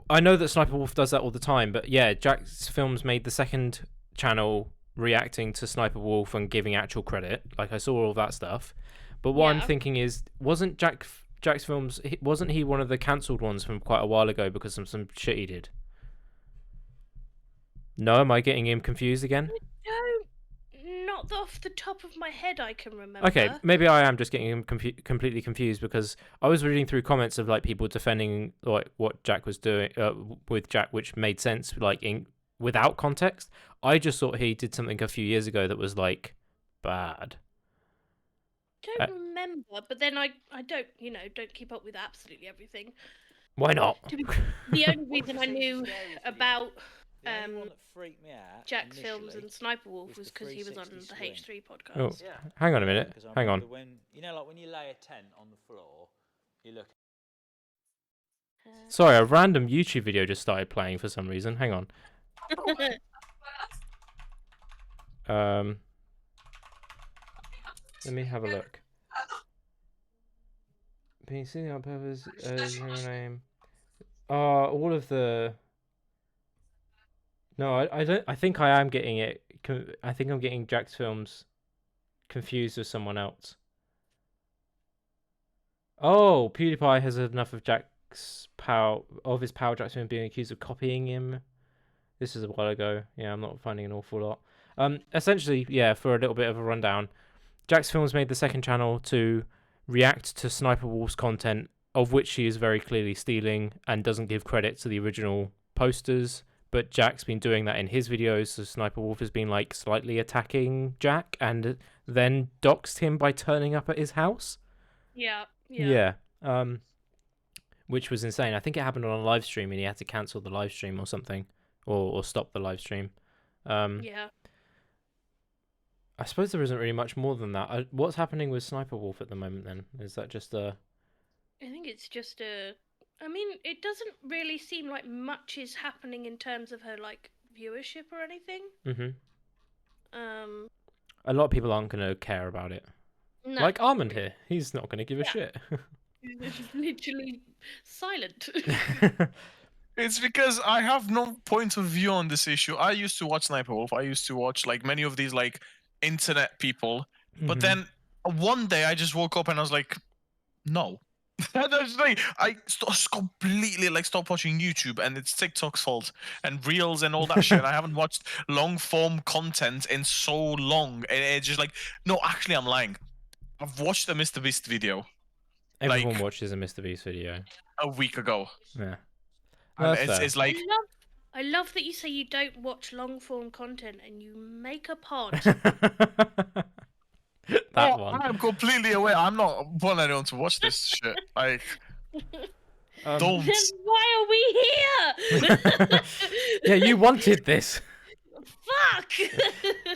Speaker 1: I know that Sniper Wolf does that all the time, but yeah, Jacksfilms made the second channel reacting to Sniper Wolf and giving actual credit. Like I saw all that stuff. But what I'm thinking is, wasn't Jacksfilms, wasn't he one of the cancelled ones from quite a while ago because of some shit he did? No, am I getting him confused again?
Speaker 2: Not off the top of my head I can remember.
Speaker 1: Okay, maybe I am just getting him completely confused because I was reading through comments of like people defending like what Jack was doing with Jack, which made sense like without context. I just thought he did something a few years ago that was like bad.
Speaker 2: I don't remember, but then I don't keep up with absolutely everything.
Speaker 1: Why not?
Speaker 2: The only reason I knew about Jacksfilms and Sniper Wolf was because he was on the H3 podcast.
Speaker 1: Oh, hang on a minute. Hang on.
Speaker 4: When like when you lay a tent on the floor, you look.
Speaker 1: Sorry, a random YouTube video just started playing for some reason. Hang on. Let me have a look. Can you see on purpose your name? All of the. No, I don't. I think I am getting it. I think I'm getting Jacksfilms confused with someone else. Oh, PewDiePie has enough of his pal Jacksfilms being accused of copying him. This is a while ago. Yeah, I'm not finding an awful lot. Essentially, yeah, for a little bit of a rundown, Jacksfilms made the second channel to react to Sniper Wolf's content, of which he is very clearly stealing and doesn't give credit to the original posters. But Jack's been doing that in his videos, so Sniper Wolf has been like slightly attacking Jack and then doxed him by turning up at his house. Yeah. Which was insane. I think it happened on a live stream and he had to cancel the live stream or something, or stop the live stream.
Speaker 2: Yeah.
Speaker 1: I suppose there isn't really much more than that. What's happening with Sniper Wolf at the moment then? Is that just a...
Speaker 2: I think it's just a... I mean, it doesn't really seem like much is happening in terms of her, like, viewership or anything.
Speaker 1: Mm-hmm. A lot of people aren't going to care about it.
Speaker 2: No.
Speaker 1: Like Armand here. He's not going to give a shit.
Speaker 2: It's literally silent.
Speaker 3: It's because I have no point of view on this issue. I used to watch Sniper Wolf. I used to watch, like, many of these, like, internet people. But then one day I just woke up and I was like, no. I completely like stopped watching YouTube, and it's TikTok's fault and Reels and all that shit. I haven't watched long form content in so long, and it's just like, no, actually, I'm lying. I've watched a Mr. Beast video.
Speaker 1: Everyone watches a Mr. Beast video.
Speaker 3: A week ago.
Speaker 1: Yeah.
Speaker 3: And it's like.
Speaker 2: I love that you say you don't watch long form content and you make a pod.
Speaker 1: That one.
Speaker 3: I'm completely aware. I'm not wanting anyone to watch this shit. Like, don't.
Speaker 2: Then why are we here?
Speaker 1: Yeah, you wanted this.
Speaker 2: fuck?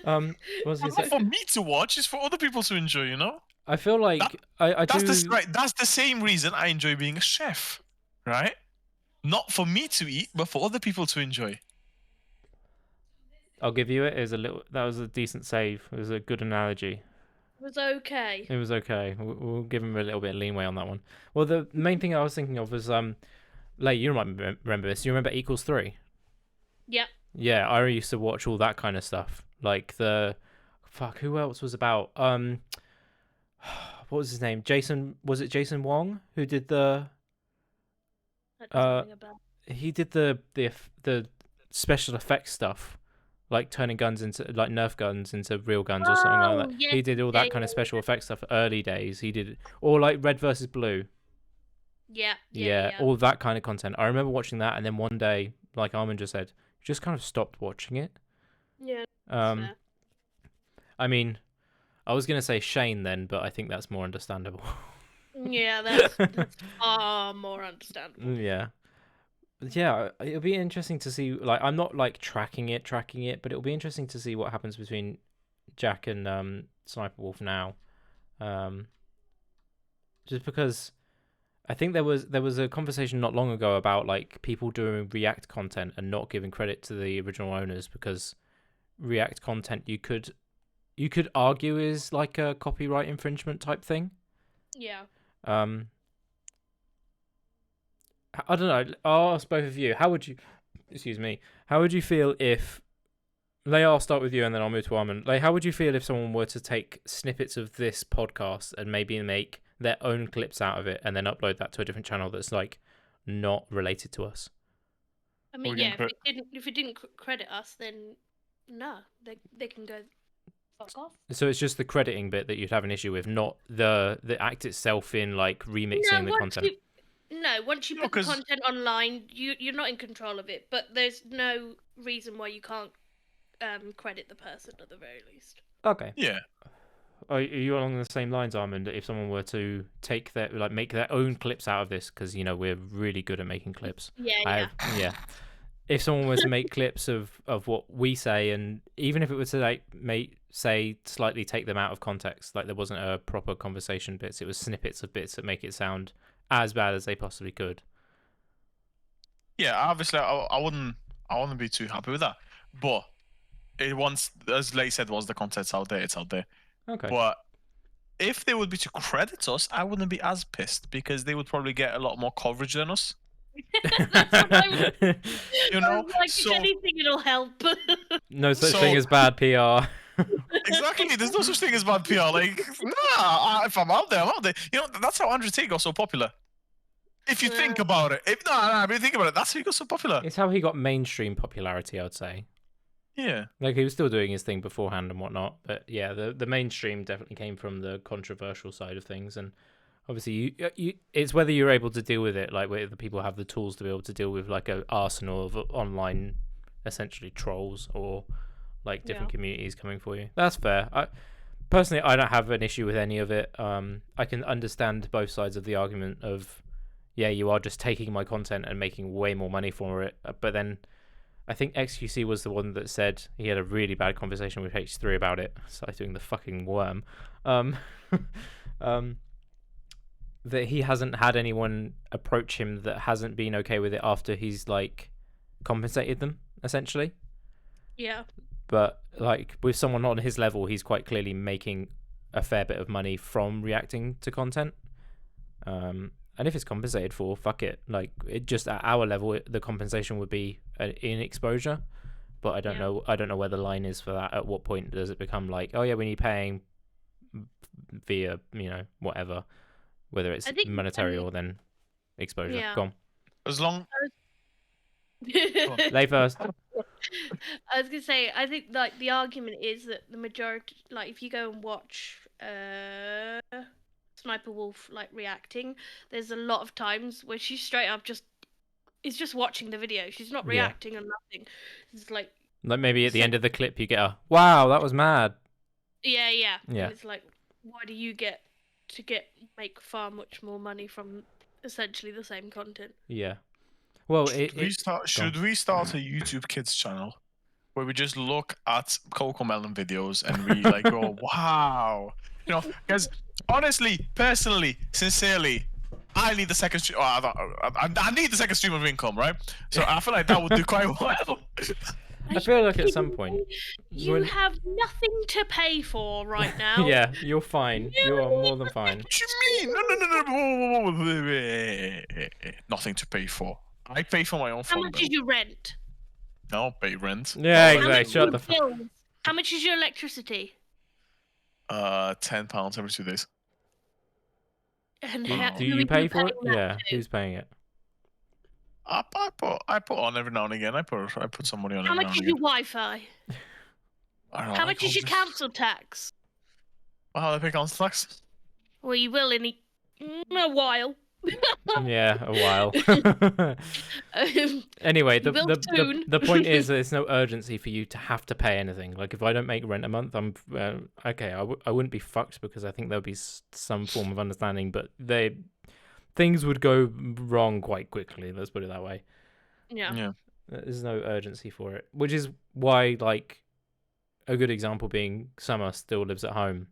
Speaker 1: What was I
Speaker 3: It's
Speaker 1: gonna
Speaker 3: not
Speaker 1: say?
Speaker 3: for me to watch. It's for other people to enjoy. You know.
Speaker 1: I feel like I do.
Speaker 3: That's the same reason I enjoy being a chef, right? Not for me to eat, but for other people to enjoy.
Speaker 1: I'll give you it. That was a decent save. It was a good analogy.
Speaker 2: It was okay.
Speaker 1: It was okay. We'll give him a little bit of leeway on that one. Well, the main thing I was thinking of was Ley, you might remember this. You remember Equals 3?
Speaker 2: Yep.
Speaker 1: Yeah, I used to watch all that kind of stuff. Like who else was about? What was his name? Was it Jason Wong who did the?
Speaker 2: That doesn't ring a bell.
Speaker 1: He did the special effects stuff, like turning guns into like Nerf guns into real guns or something like that.
Speaker 2: Yeah.
Speaker 1: He did all that kind of special effects stuff early days. He did or like Red versus Blue.
Speaker 2: Yeah.
Speaker 1: All that kind of content. I remember watching that, and then one day, like Armin just said, just kind of stopped watching it.
Speaker 2: Yeah.
Speaker 1: I mean, I was gonna say Shane then, but I think that's more understandable.
Speaker 2: Yeah, that's far more understandable.
Speaker 1: Yeah. It'll be interesting to see. Like, I'm not like tracking it, but it'll be interesting to see what happens between Jack and Sniper Wolf now. Just because I think there was a conversation not long ago about like people doing React content and not giving credit to the original owners because React content you could argue is like a copyright infringement type thing.
Speaker 2: Yeah.
Speaker 1: I don't know. I'll ask both of you. How would you feel if Ley, I'll start with you and then I'll move to Armin. Ley, how would you feel if someone were to take snippets of this podcast and maybe make their own clips out of it and then upload that to a different channel that's like not related to us?
Speaker 2: I mean, yeah, if it didn't credit us, then no, they can go fuck off.
Speaker 1: So it's just the crediting bit that you'd have an issue with, not the act itself in like remixing the content.
Speaker 2: Once you put the content online, you're not in control of it. But there's no reason why you can't credit the person at the very least.
Speaker 1: Okay.
Speaker 3: Yeah.
Speaker 1: Are you along the same lines, Armand? If someone were to make their own clips out of this, because we're really good at making clips.
Speaker 2: Yeah.
Speaker 1: If someone was to make clips of what we say, and even if it was to slightly take them out of context, like there wasn't a proper conversation bits, it was snippets of bits that make it sound as bad as they possibly could.
Speaker 3: Yeah, obviously, I wouldn't be too happy with that. But as Ley said, once the content's out there, it's out there.
Speaker 1: Okay.
Speaker 3: But if they would be to credit us, I wouldn't be as pissed because they would probably get a lot more coverage than us.
Speaker 2: That's what I'm like,
Speaker 3: so,
Speaker 2: if anything, it'll help.
Speaker 1: No such thing as bad PR.
Speaker 3: Exactly. There's no such thing as bad PR. Like, if I'm out there, I'm out there. That's how Andrew Tate got so popular. If you think about it. If you think about it, that's how he got so popular.
Speaker 1: It's how he got mainstream popularity, I would say.
Speaker 3: Yeah.
Speaker 1: Like, he was still doing his thing beforehand and whatnot, but yeah, the mainstream definitely came from the controversial side of things, and obviously you it's whether you're able to deal with it, like whether people have the tools to be able to deal with like an arsenal of online essentially trolls or like different communities coming for you. That's fair. Personally, I don't have an issue with any of it. I can understand both sides of the argument of, yeah, you are just taking my content and making way more money for it, but then I think XQC was the one that said he had a really bad conversation with H3 about it. So I'm doing the fucking worm. That he hasn't had anyone approach him that hasn't been okay with it after he's like compensated them, essentially.
Speaker 2: Yeah.
Speaker 1: But like with someone on his level, he's quite clearly making a fair bit of money from reacting to content. And if it's compensated for, fuck it. Like, it just at our level, the compensation would be in exposure. But I don't know. I don't know where the line is for that. At what point does it become like, oh yeah, we need paying via whatever, whether it's monetary or then exposure.
Speaker 2: Yeah.
Speaker 1: Go on.
Speaker 3: As long.
Speaker 1: Ley first.
Speaker 2: I was gonna say, I think like the argument is that the majority, like if you go and watch Sniper Wolf like reacting, there's a lot of times where she straight up is just watching the video. She's not reacting or nothing. It's like
Speaker 1: maybe at the end of the clip you get a wow, that was mad.
Speaker 2: Yeah.
Speaker 1: And
Speaker 2: it's like, why do you get to make far much more money from essentially the same content?
Speaker 1: Yeah. Well,
Speaker 3: should we start a YouTube Kids channel where we just look at Coco Melon videos and we like go, wow. You know, because honestly, personally, sincerely, I need the second stream. I need the second stream of income, right? So I feel like that would do quite well.
Speaker 1: I feel like at some point,
Speaker 2: You have nothing to pay for right now.
Speaker 1: yeah, you're fine. You are more than fine.
Speaker 3: What you mean? No. Nothing to pay for. I pay for my own
Speaker 2: How
Speaker 3: phone
Speaker 2: much
Speaker 3: bill.
Speaker 2: is your rent?
Speaker 3: I don't pay rent.
Speaker 1: Yeah,
Speaker 2: How much
Speaker 1: exactly. Shut the
Speaker 2: is your bills? How much is your electricity?
Speaker 3: £10 every 2 days.
Speaker 2: And
Speaker 1: Do
Speaker 2: who
Speaker 1: you
Speaker 2: are
Speaker 1: pay for it?
Speaker 2: paying that
Speaker 1: Yeah.
Speaker 2: to?
Speaker 1: Who's paying it?
Speaker 3: I put on every now and again. I put some money on
Speaker 2: How
Speaker 3: every
Speaker 2: much
Speaker 3: now
Speaker 2: is
Speaker 3: and
Speaker 2: your
Speaker 3: again.
Speaker 2: Wi-Fi?
Speaker 3: I don't know,
Speaker 2: How
Speaker 3: I
Speaker 2: much is
Speaker 3: can't
Speaker 2: your
Speaker 3: just-
Speaker 2: council tax?
Speaker 3: Oh, they pay council tax?
Speaker 2: Well, you will in a while.
Speaker 1: Yeah, a while.
Speaker 2: Um,
Speaker 1: Anyway,
Speaker 2: You will soon.
Speaker 1: the point is there's no urgency for you to have to pay anything. Like if I don't make rent a month, I'm okay. I wouldn't be fucked because I think there'll be some form of understanding, but things would go wrong quite quickly. Let's put it that way.
Speaker 2: yeah.
Speaker 1: There's no urgency for it, which is why, like, a good example being Summer still lives at home,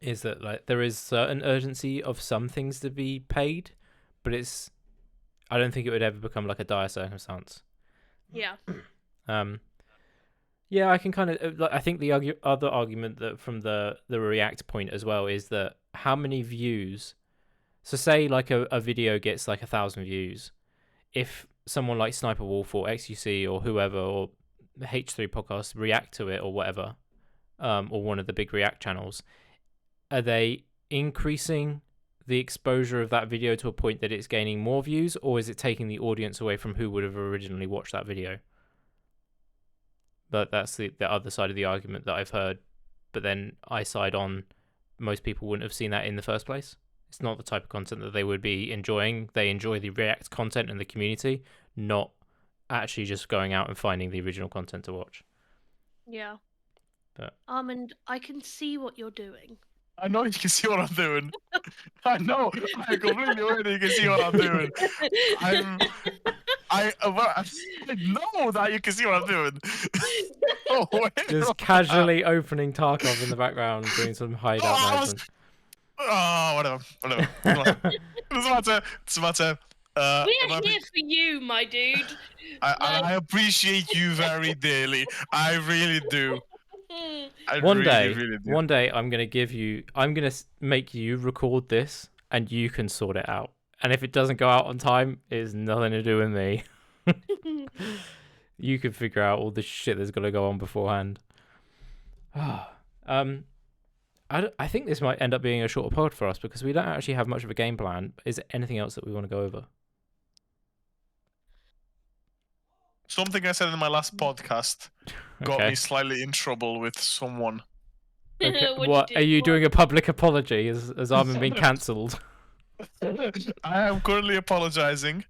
Speaker 1: is that like there is certain urgency of some things to be paid, but I don't think it would ever become like a dire circumstance.
Speaker 2: Yeah.
Speaker 1: Yeah, I can kind of like I think the other argument that from the React point as well is that how many views. So say like a video gets like 1,000 views, if someone like Sniper Wolf or XUC or whoever or H3 Podcast react to it or whatever, or one of the big React channels, are they increasing the exposure of that video to a point that it's gaining more views, or is it taking the audience away from who would have originally watched that video? But that's the other side of the argument that I've heard. But then I side on most people wouldn't have seen that in the first place. It's not the type of content that they would be enjoying. They enjoy the React content and the community, not actually just going out and finding the original content to watch.
Speaker 2: Yeah.
Speaker 1: But
Speaker 2: Armand, I can see what you're doing.
Speaker 3: I know you can see what I'm doing. I know. I completely already can see what I'm doing. I know that you can see what I'm doing. Oh, wait.
Speaker 1: just casually opening Tarkov in the background, doing some hideout nonsense.
Speaker 3: Oh, whatever. Doesn't matter.
Speaker 2: We're here for you, my dude.
Speaker 3: I appreciate you very dearly. I really do.
Speaker 1: One day,
Speaker 3: really do.
Speaker 1: one day, I'm gonna make you record this, and you can sort it out. And if it doesn't go out on time, it's nothing to do with me. You can figure out all the shit that's got to go on beforehand. I think this might end up being a shorter pod for us because we don't actually have much of a game plan. Is there anything else that we want to go over?
Speaker 3: Something I said in my last podcast got
Speaker 1: Okay.
Speaker 3: me slightly in trouble with someone.
Speaker 1: Okay.
Speaker 2: What'd
Speaker 1: What
Speaker 2: do?
Speaker 1: are you doing? A public apology? Has Armin been cancelled?
Speaker 3: I am currently apologizing.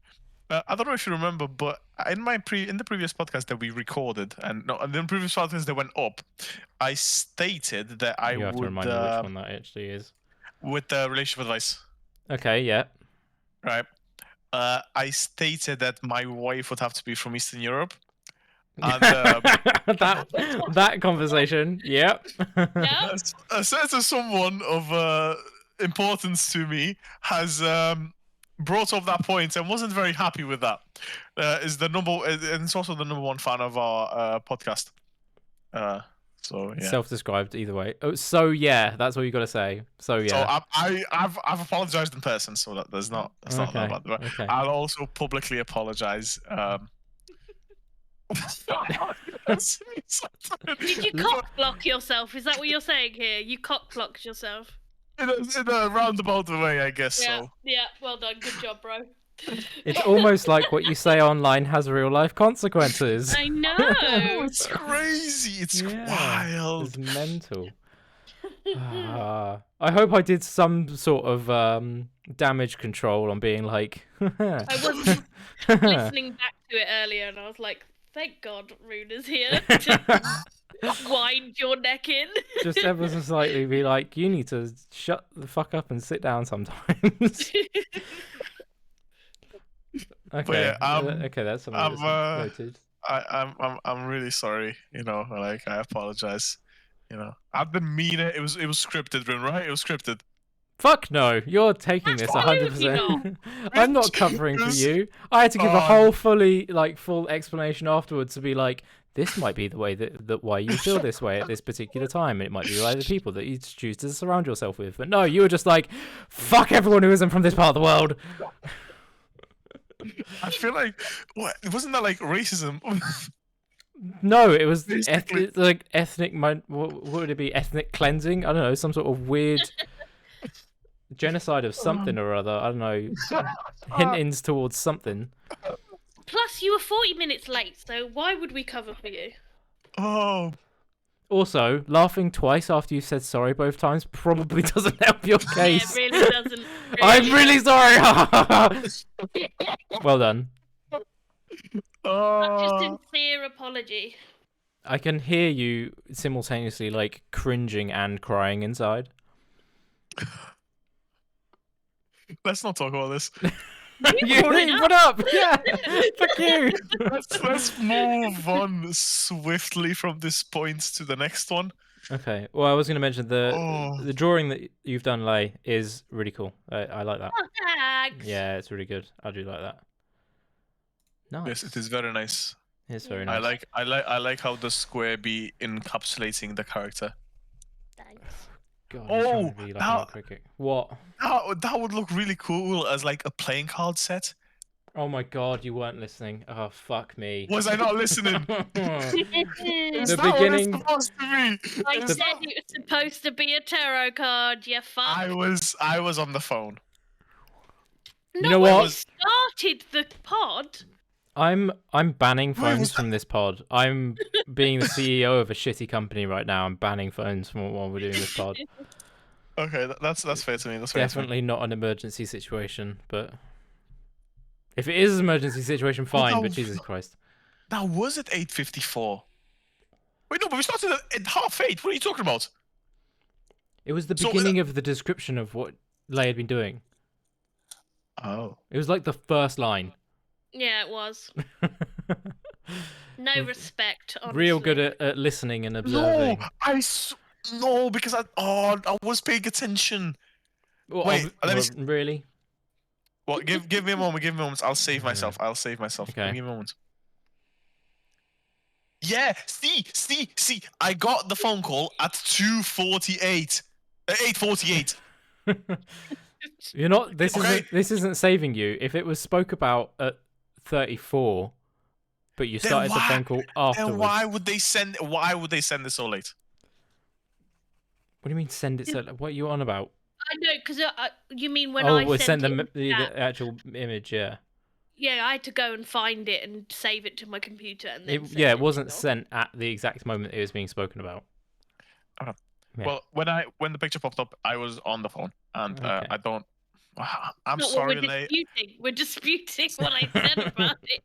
Speaker 3: I don't know if you remember, but in the previous podcast that we recorded, and the previous podcast that went up, I stated that I
Speaker 1: You have to
Speaker 3: would
Speaker 1: remind me which one that actually is.
Speaker 3: with the relationship advice,
Speaker 1: Okay, yeah.
Speaker 3: right? I stated that my wife would have to be from Eastern Europe, and
Speaker 1: that conversation, yep.
Speaker 2: Yeah.
Speaker 3: a certain someone of importance to me has brought up that point and wasn't very happy with that. Is the number, and it's also the number one fan of our podcast. So yeah.
Speaker 1: Self-described either way. Oh, so yeah, that's all you got to say. So yeah.
Speaker 3: So I've apologized in person, so that that's not
Speaker 1: Okay,
Speaker 3: that bad.
Speaker 1: okay.
Speaker 3: I'll also publicly apologize.
Speaker 2: Did you cock block yourself? Is that what you're saying here? You cock blocked yourself.
Speaker 3: in a roundabout way, I guess
Speaker 2: Yeah.
Speaker 3: so.
Speaker 2: Yeah. Well done. Good job, bro.
Speaker 1: It's almost like what you say online has real life consequences.
Speaker 2: I know.
Speaker 3: Oh, it's crazy. It's
Speaker 1: Yeah,
Speaker 3: wild.
Speaker 1: It's mental. I hope I did some sort of damage control on being like.
Speaker 2: I wasn't listening back to it earlier, and I was like, "Thank God, Rune is here to wind your neck in."
Speaker 1: Just ever so slightly be like, you need to shut the fuck up and sit down sometimes. Okay.
Speaker 3: yeah,
Speaker 1: Okay, that's something that's noted.
Speaker 3: I'm really sorry. Like I apologize. I didn't mean it. It was scripted, Rune, right? It was scripted.
Speaker 1: Fuck no, you're taking this
Speaker 2: Absolutely
Speaker 1: 100%. I'm not covering for
Speaker 3: Yes.
Speaker 1: you. I had to give a
Speaker 3: Oh.
Speaker 1: whole full explanation afterwards to be like, this might be the way that why you feel this way at this particular time. It might be why the people that you choose to surround yourself with. But no, you were just like, fuck everyone who isn't from this part of the world.
Speaker 3: I feel like wasn't that like racism?
Speaker 1: No, it was
Speaker 3: Basically.
Speaker 1: ethnic. What would it be? Ethnic cleansing? I don't know. Some sort of weird genocide of something or other. I don't know. Hintings towards something.
Speaker 2: Plus, you were 40 minutes late, so why would we cover for you?
Speaker 3: Oh,
Speaker 1: Also, laughing twice after you said sorry both times probably doesn't help your
Speaker 2: Yeah,
Speaker 1: case.
Speaker 2: it really doesn't.
Speaker 1: I'm really sorry. Well done.
Speaker 2: Such a
Speaker 3: oh.
Speaker 2: sincere apology.
Speaker 1: I can hear you simultaneously like cringing and crying inside.
Speaker 3: Let's not talk about this.
Speaker 1: You
Speaker 2: brought it
Speaker 1: what up? Yeah. Fuck you.
Speaker 3: Let's move on swiftly from this point to the next one.
Speaker 1: Okay. Well, I was going to mention
Speaker 3: Oh.
Speaker 1: the drawing that you've done, Ley, is really cool. I like that.
Speaker 2: Oh, thanks.
Speaker 1: Yeah, it's really good. I do like that. Nice.
Speaker 3: Yes, it is very nice.
Speaker 1: It's very
Speaker 3: I
Speaker 1: nice.
Speaker 3: like how the square be encapsulating the character.
Speaker 2: Thanks.
Speaker 1: God, you're trying to
Speaker 3: Oh,
Speaker 1: be like
Speaker 3: now-
Speaker 1: a cricket. What?
Speaker 3: That would look really cool as like a playing card set.
Speaker 1: Oh my God, you weren't listening. Oh fuck me.
Speaker 3: Was I not listening?
Speaker 1: The
Speaker 3: Is that what
Speaker 1: beginning-
Speaker 3: it's supposed to be?
Speaker 2: I
Speaker 3: Is
Speaker 2: said
Speaker 3: that-
Speaker 2: it was supposed to be a tarot card, you fuck.
Speaker 3: I was on the phone.
Speaker 1: You
Speaker 2: Not
Speaker 1: know
Speaker 2: when
Speaker 1: what?
Speaker 2: we started the pod.
Speaker 1: I'm banning
Speaker 3: Why was
Speaker 1: phones from this pod. I'm being the CEO of a shitty company right now. I'm banning phones from while we're doing this pod.
Speaker 3: Okay, that's fair to me. That's fair to me.
Speaker 1: Definitely not an emergency situation, but if it is an emergency situation, fine. But
Speaker 3: no.
Speaker 1: Jesus Christ,
Speaker 3: That was at 8:54. Wait, no, but we started at 8:30. What are you talking about?
Speaker 1: it was the
Speaker 3: So,
Speaker 1: beginning of the description of what Ley had been doing.
Speaker 3: Oh.
Speaker 1: It was like the first line.
Speaker 2: Yeah, it was. No respect, honestly.
Speaker 1: Real good at listening and
Speaker 3: No,
Speaker 1: observing.
Speaker 3: no, because I was paying attention.
Speaker 1: Well,
Speaker 3: wait, let me
Speaker 1: well, really?
Speaker 3: Well, give me a moment. Give me a moment. I'll save myself. I'll save myself.
Speaker 1: Okay.
Speaker 3: Give me a moment. Yeah, see. I got the phone call at 2:48. 8:48.
Speaker 1: You're not. This
Speaker 3: Okay.
Speaker 1: isn't saving you. If it was spoke about at 34, but you
Speaker 3: Then
Speaker 1: started the
Speaker 3: why-
Speaker 1: phone call afterwards.
Speaker 3: And why would they send it so late?
Speaker 1: What do you mean send it? So, what are you on about?
Speaker 2: I know, because you mean when
Speaker 1: Oh,
Speaker 2: I
Speaker 1: we
Speaker 2: sent
Speaker 1: sent
Speaker 2: it,
Speaker 1: the actual image. Yeah.
Speaker 2: yeah, I had to go and find it and save it to my computer, and then send
Speaker 1: It wasn't
Speaker 2: to you.
Speaker 1: sent at the exact moment it was being spoken about.
Speaker 3: Okay.
Speaker 1: Yeah.
Speaker 3: Well, when the picture popped up, I was on the phone, and
Speaker 1: Okay.
Speaker 3: I don't. I'm
Speaker 2: Not what
Speaker 3: sorry,
Speaker 2: we're
Speaker 3: Ley.
Speaker 2: disputing. We're disputing what I said about it.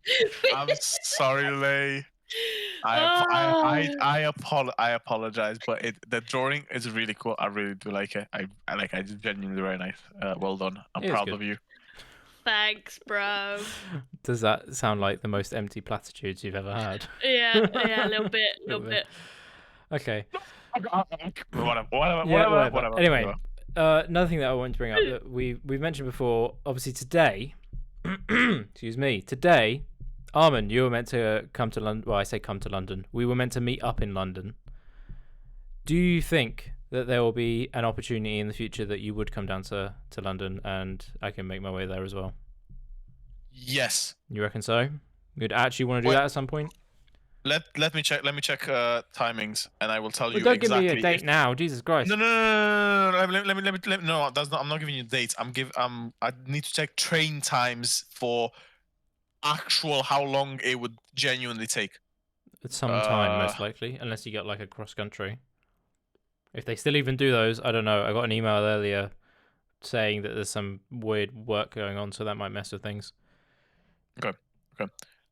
Speaker 3: I'm sorry, Ley.
Speaker 2: Oh.
Speaker 3: I apologize, but the drawing is really cool. I really do like it. I like it. It's genuinely very nice. Well done. I'm
Speaker 1: It is
Speaker 3: proud
Speaker 1: good.
Speaker 3: of you.
Speaker 2: Thanks, bro.
Speaker 1: Does that sound like the most empty platitudes you've ever had?
Speaker 2: Yeah, a little bit,
Speaker 1: Little
Speaker 2: little
Speaker 1: bit.
Speaker 2: bit.
Speaker 1: Okay.
Speaker 3: Whatever.
Speaker 1: Anyway, another thing that I wanted to bring up that we've mentioned before, obviously today, excuse me, today, Armin, you were meant to come to London. Well, I say come to London. We were meant to meet up in London. Do you think that there will be an opportunity in the future that you would come down to London and I can make my way there as well?
Speaker 3: Yes.
Speaker 1: You reckon so? You'd actually want to do
Speaker 3: Wait.
Speaker 1: that at some point?
Speaker 3: Let me check timings, and I will tell
Speaker 1: Well,
Speaker 3: you
Speaker 1: don't
Speaker 3: exactly.
Speaker 1: give me a date now, Jesus Christ.
Speaker 3: No. Let me. No, that's not. I'm not giving you dates. I need to check train times for actual how long it would genuinely take.
Speaker 1: At some time, most likely, unless you get like a cross country. If they still even do those, I don't know. I got an email earlier saying that there's some weird work going on, so that might mess with things.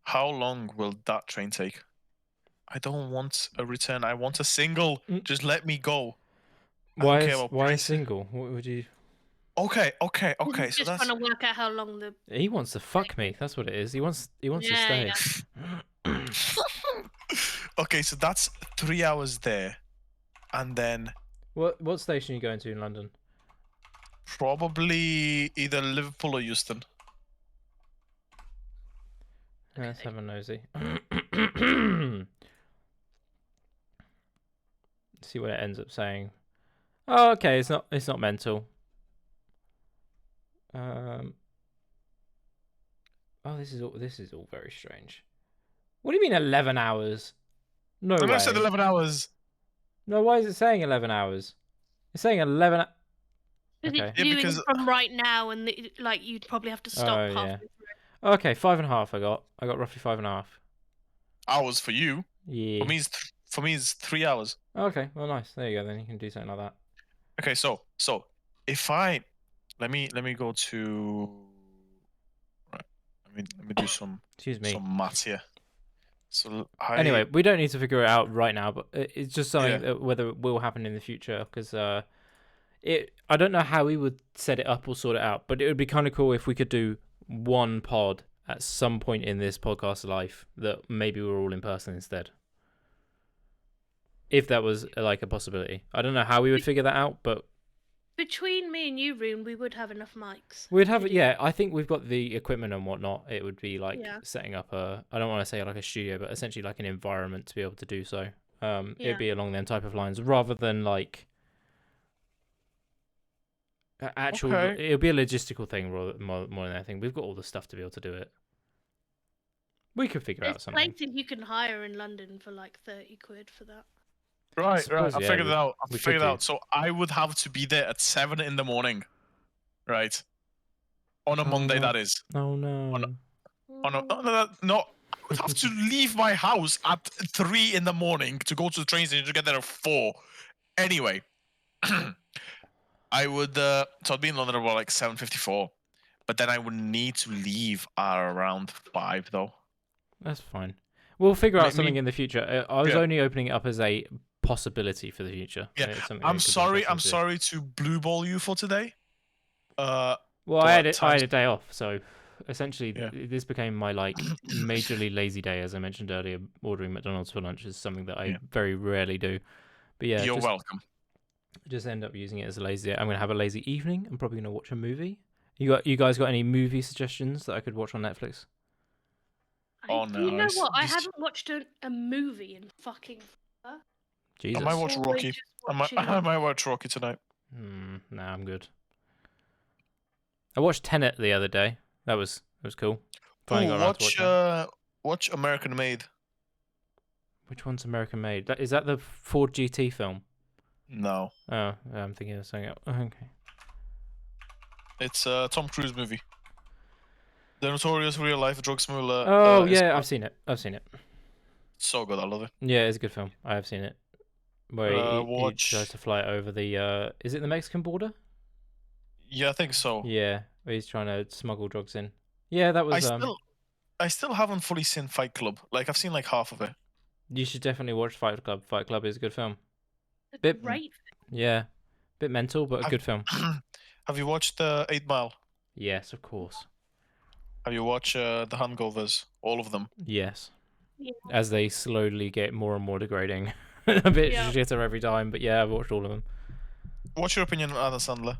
Speaker 3: How long will that train take? I don't want a return. I want a single.
Speaker 1: Mm.
Speaker 3: Just let me go. I don't
Speaker 1: Why
Speaker 3: care
Speaker 1: is
Speaker 3: about
Speaker 1: why
Speaker 3: price.
Speaker 1: single? What would you?
Speaker 3: Okay.
Speaker 2: He's
Speaker 3: So
Speaker 2: just
Speaker 3: that's
Speaker 2: trying to work out how long the.
Speaker 1: He wants to fuck me. That's what it is. He wants to
Speaker 2: Yeah,
Speaker 1: stay.
Speaker 3: Okay, so that's 3 hours there, and then
Speaker 1: What station are you going to in London?
Speaker 3: probably either Liverpool or Euston.
Speaker 1: Let's have a nosy. See what it ends up saying. Oh, okay. It's not mental. Oh, this is all very strange. What do you mean 11 hours? No
Speaker 3: I
Speaker 1: way.
Speaker 3: said 11 hours.
Speaker 1: No, why is it saying 11 hours? It's saying 11.
Speaker 2: Because
Speaker 1: Okay.
Speaker 2: it's
Speaker 3: Yeah,
Speaker 2: doing
Speaker 3: because-
Speaker 2: from right now, and like you'd probably have to stop
Speaker 1: Oh,
Speaker 2: halfway
Speaker 1: yeah.
Speaker 2: through.
Speaker 1: Okay, 5.5. I got roughly 5.5.
Speaker 3: Hours for you.
Speaker 1: Yeah.
Speaker 3: For me, it's 3 hours.
Speaker 1: Okay, well, nice. There you go. Then you can do something like that.
Speaker 3: Okay, so if I let me go to right, let me do some
Speaker 1: Excuse me.
Speaker 3: maths here. So
Speaker 1: Anyway, we don't need to figure it out right now, but it's just something
Speaker 3: Yeah.
Speaker 1: that whether it will happen in the future, because I don't know how we would set it up or sort it out, but it would be kind of cool if we could do one pod at some point in this podcast life that maybe we're all in person instead. If that was like a possibility. I don't know how we would figure that out, but
Speaker 2: Between me and you, Rune, we would have enough mics.
Speaker 1: we'd have, yeah, I think we've got the equipment and whatnot. It would be like
Speaker 2: Yeah.
Speaker 1: setting up I don't want to say like a studio, but essentially like an environment to be able to do so.
Speaker 2: Yeah.
Speaker 1: It'd be along them type of lines rather than like actual,
Speaker 3: Okay.
Speaker 1: it would be a logistical thing more than anything. We've got all the stuff to be able to do it. We could figure out
Speaker 2: There's
Speaker 1: something.
Speaker 2: places you can hire in London for like 30 quid for that.
Speaker 3: Right.
Speaker 1: suppose,
Speaker 3: I
Speaker 1: yeah,
Speaker 3: figured it out. I
Speaker 1: we could
Speaker 3: figured it
Speaker 1: do.
Speaker 3: out. So I would have to be there at 7 in the morning, right? On a
Speaker 1: Oh,
Speaker 3: Monday,
Speaker 1: no.
Speaker 3: that is.
Speaker 1: Oh no.
Speaker 3: No. I would have to leave my house at 3 in the morning to go to the train station to get there at 4. Anyway, I would. So I'd be in London about like 7:54, but then I would need to leave at around 5 though.
Speaker 1: That's fine. We'll figure out
Speaker 3: Let me-
Speaker 1: something in the future. I was
Speaker 3: Yeah.
Speaker 1: only opening it up as a possibility for the future.
Speaker 3: Yeah,
Speaker 1: It's something
Speaker 3: I'm
Speaker 1: we could
Speaker 3: sorry.
Speaker 1: look
Speaker 3: I'm
Speaker 1: into.
Speaker 3: sorry to blue ball you for today.
Speaker 1: Well,
Speaker 3: but
Speaker 1: I had a
Speaker 3: times-
Speaker 1: day off, so essentially
Speaker 3: Yeah.
Speaker 1: this became my like majorly lazy day, as I mentioned earlier. Ordering McDonald's for lunch is something that I
Speaker 3: Yeah.
Speaker 1: very rarely do. But yeah,
Speaker 3: You're welcome.
Speaker 1: just end up using it as a lazy day. I'm gonna have a lazy evening. I'm probably gonna watch a movie. You guys got any movie suggestions that I could watch on Netflix?
Speaker 3: Oh,
Speaker 2: You know
Speaker 3: nice.
Speaker 2: what? I
Speaker 3: Just-
Speaker 2: haven't watched a movie in fucking.
Speaker 1: Jesus.
Speaker 3: I might watch
Speaker 2: Always
Speaker 3: Rocky.
Speaker 2: just
Speaker 3: I
Speaker 2: watching-
Speaker 3: might watch Rocky tonight.
Speaker 1: Nah, I'm good. I watched Tenet the other day. That was cool. Finally got around to watching it.
Speaker 3: Watch American Made.
Speaker 1: Which one's American Made? Is that the Ford GT film?
Speaker 3: No,
Speaker 1: Oh, I'm thinking of something else. Okay.
Speaker 3: it's a Tom Cruise movie. The notorious real life drug smuggler.
Speaker 1: Oh
Speaker 3: is
Speaker 1: yeah, I've seen it.
Speaker 3: so good. I love it.
Speaker 1: Yeah, it's a good film. I have seen it. Where he
Speaker 3: watch-
Speaker 1: tries to fly over the is it the Mexican border?
Speaker 3: Yeah, I think so.
Speaker 1: Yeah, where he's trying to smuggle drugs in. Yeah, that was
Speaker 3: I still haven't fully seen Fight Club. Like I've seen like half of it.
Speaker 1: You should definitely watch Fight Club. Fight Club is a good film.
Speaker 2: A
Speaker 1: Bit-
Speaker 2: great.
Speaker 1: Yeah. Bit mental, but a
Speaker 3: I've-
Speaker 1: good film.
Speaker 3: Have you watched 8 Mile?
Speaker 1: Yes, of course.
Speaker 3: Have you watched The Hangovers? All of them.
Speaker 1: Yes.
Speaker 2: Yeah.
Speaker 1: As they slowly get more and more degrading. A bit
Speaker 2: Yeah.
Speaker 1: shitter every time, but yeah, I've watched all of them.
Speaker 3: What's your opinion on Adam Sandler?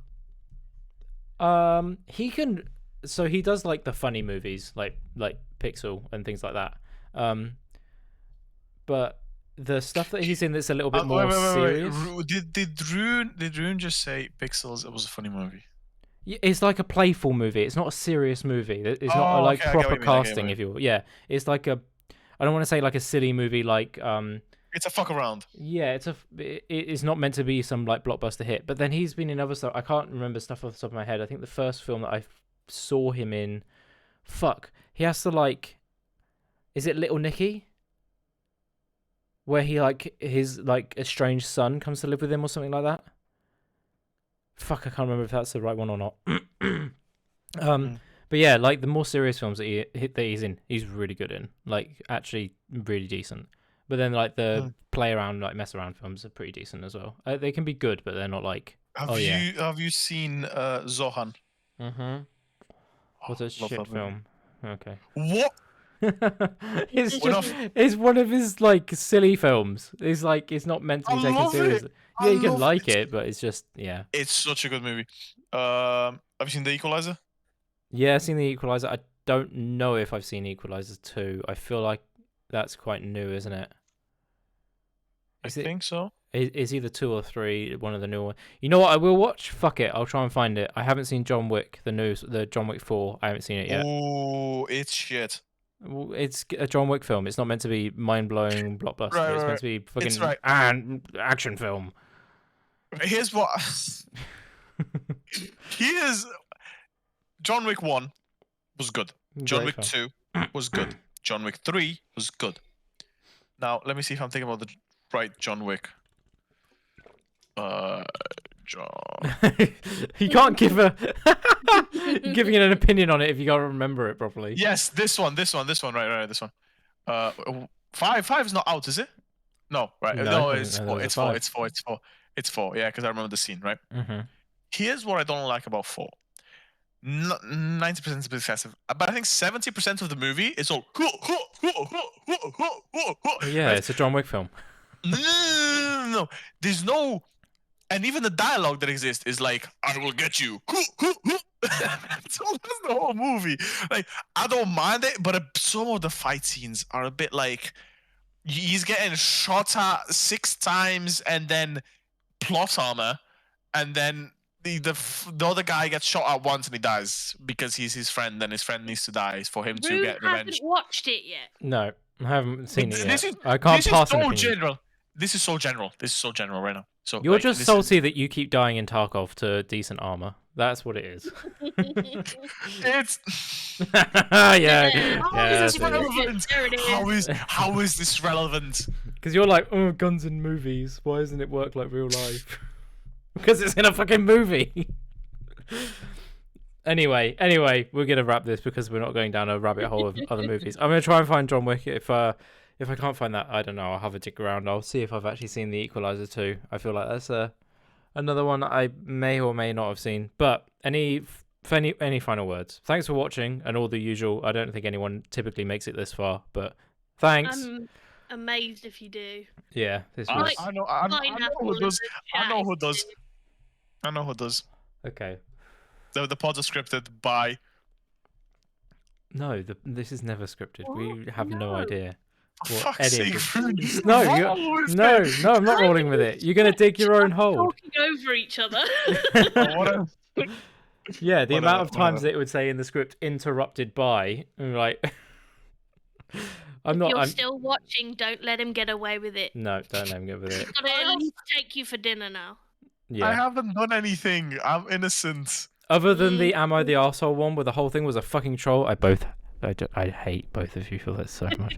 Speaker 1: He can. So he does like the funny movies, like Pixel and things like that. But the stuff that he's in that's a little bit more serious.
Speaker 3: Did Rune just say Pixels? It was a funny movie.
Speaker 1: It's like a playful movie. It's not a serious movie. It's not
Speaker 3: Oh,
Speaker 1: like
Speaker 3: okay, I get
Speaker 1: proper
Speaker 3: what you mean, I get what
Speaker 1: casting,
Speaker 3: you
Speaker 1: if you will. Yeah, it's like a. I don't want to say like a silly movie, like
Speaker 3: It's a fuck around.
Speaker 1: Yeah, it's not meant to be some like blockbuster hit. But then he's been in other stuff. I can't remember stuff off the top of my head. I think the first film that I saw him in, he has to like, is it Little Nicky? Where he like his like estranged son comes to live with him or something like that. I can't remember if that's the right one or not. But yeah, like the more serious films that he's in, he's really good in. Like actually really decent. But then like the play around, like mess around films are pretty decent as well. They can be good, but they're not like.
Speaker 3: Have you seen Zohan?
Speaker 1: Mm-hmm. What a
Speaker 3: Love
Speaker 1: shit
Speaker 3: that movie.
Speaker 1: film. Okay.
Speaker 3: What?
Speaker 1: It's
Speaker 3: We're
Speaker 1: just it's one of his like silly films. It's like it's not meant to be
Speaker 3: I
Speaker 1: taken
Speaker 3: love
Speaker 1: seriously.
Speaker 3: it.
Speaker 1: Yeah,
Speaker 3: I
Speaker 1: you can
Speaker 3: love
Speaker 1: like
Speaker 3: it.
Speaker 1: it, but it's just yeah.
Speaker 3: It's such a good movie. Have you seen The Equalizer?
Speaker 1: Yeah, I've seen The Equalizer. I don't know if I've seen Equalizer 2. I feel like that's quite new, isn't it?
Speaker 3: I
Speaker 1: Is it
Speaker 3: think so.
Speaker 1: is either 2 or 3, one of the new ones. You know what? I will watch. Fuck it. I'll try and find it. I haven't seen John Wick, the John Wick 4. I haven't seen it yet.
Speaker 3: Oh, it's shit.
Speaker 1: Well, it's a John Wick film. It's not meant to be mind-blowing blockbuster.
Speaker 3: Right,
Speaker 1: It's
Speaker 3: right,
Speaker 1: meant to be fucking
Speaker 3: It's right.
Speaker 1: and action film.
Speaker 3: Here's what. Here's John Wick 1 was good. John
Speaker 1: Great
Speaker 3: Wick
Speaker 1: film.
Speaker 3: 2 was good. John Wick 3 was good. Now, let me see if I'm thinking about the right John Wick. John.
Speaker 1: You can't give giving an opinion on it if you can't remember it properly.
Speaker 3: Yes, this one. Right, this one. Five is not out, is it? No, right.
Speaker 1: No,
Speaker 3: No,
Speaker 1: I
Speaker 3: it's
Speaker 1: didn't know
Speaker 3: four.
Speaker 1: there
Speaker 3: It's
Speaker 1: was a
Speaker 3: four.
Speaker 1: five.
Speaker 3: It's four. Yeah, because I remember the scene, right?
Speaker 1: Mm-hmm.
Speaker 3: Here's what I don't like about 4. 90% is excessive, but I think 70% of the movie is all.
Speaker 1: Yeah,
Speaker 3: right?
Speaker 1: it's a John Wick film.
Speaker 3: No. There's no, and even the dialogue that exists is like, "I will get you." That's the whole movie. Like, I don't mind it, but some of the fight scenes are a bit like he's getting shot at 6 times and then plot armor, and then the other guy gets shot at once and he dies because he's his friend and his friend needs to die for him to
Speaker 2: Rune
Speaker 3: get revenge.
Speaker 2: hasn't watched it yet.
Speaker 1: No, I haven't seen it
Speaker 3: This
Speaker 1: yet.
Speaker 3: is-
Speaker 1: I can't
Speaker 3: This
Speaker 1: pass
Speaker 3: is
Speaker 1: an
Speaker 3: so
Speaker 1: opinion.
Speaker 3: general. This is so general right now. So
Speaker 1: You're
Speaker 3: like,
Speaker 1: just
Speaker 3: this is-
Speaker 1: salty that you keep dying in Tarkov to decent armor. That's what it is.
Speaker 3: It's
Speaker 1: yeah.
Speaker 2: Oh,
Speaker 1: Yeah,
Speaker 3: this is
Speaker 1: that's what it is.
Speaker 3: relevant.
Speaker 2: There it is.
Speaker 3: How is this relevant?
Speaker 1: Because you're like, oh, guns in movies. Why doesn't it work like real life? Because it's in a fucking movie. Anyway, we're gonna wrap this because we're not going down a rabbit hole of other movies. I'm gonna try and find John Wick. If I can't find that, I don't know. I'll have a dig around. I'll see if I've actually seen The Equalizer 2. I feel like that's another one I may or may not have seen. But any final words? Thanks for watching and all the usual. I don't think anyone typically makes it this far, but thanks.
Speaker 2: I'm amazed if you do.
Speaker 1: Yeah, this
Speaker 3: I
Speaker 1: was
Speaker 3: know who does. I know who does. I know who does.
Speaker 1: okay.
Speaker 3: The pods are scripted by.
Speaker 1: No, this is never scripted. We have no
Speaker 2: No.
Speaker 1: idea.
Speaker 3: For
Speaker 1: What,
Speaker 3: fuck's
Speaker 1: Eddie,
Speaker 3: sake, Rune,
Speaker 1: No,
Speaker 3: roll with
Speaker 1: No,
Speaker 3: it.
Speaker 1: I'm not rolling with it. You're gonna dig your own hole.
Speaker 2: Talking over each other.
Speaker 3: Oh, what a-
Speaker 1: Yeah, the amount of times
Speaker 3: whatever.
Speaker 1: that it would say in the script "interrupted by," and like, I'm not.
Speaker 2: You're
Speaker 1: I'm
Speaker 2: still watching. Don't let him get away with it.
Speaker 1: no, don't let him go with it.
Speaker 2: Gotta at least take you for dinner now.
Speaker 3: I
Speaker 1: Yeah.
Speaker 3: haven't done anything. I'm innocent.
Speaker 1: Other than the "Am I the Arsehole" one, where the whole thing was a fucking troll, I hate both of you for that so much.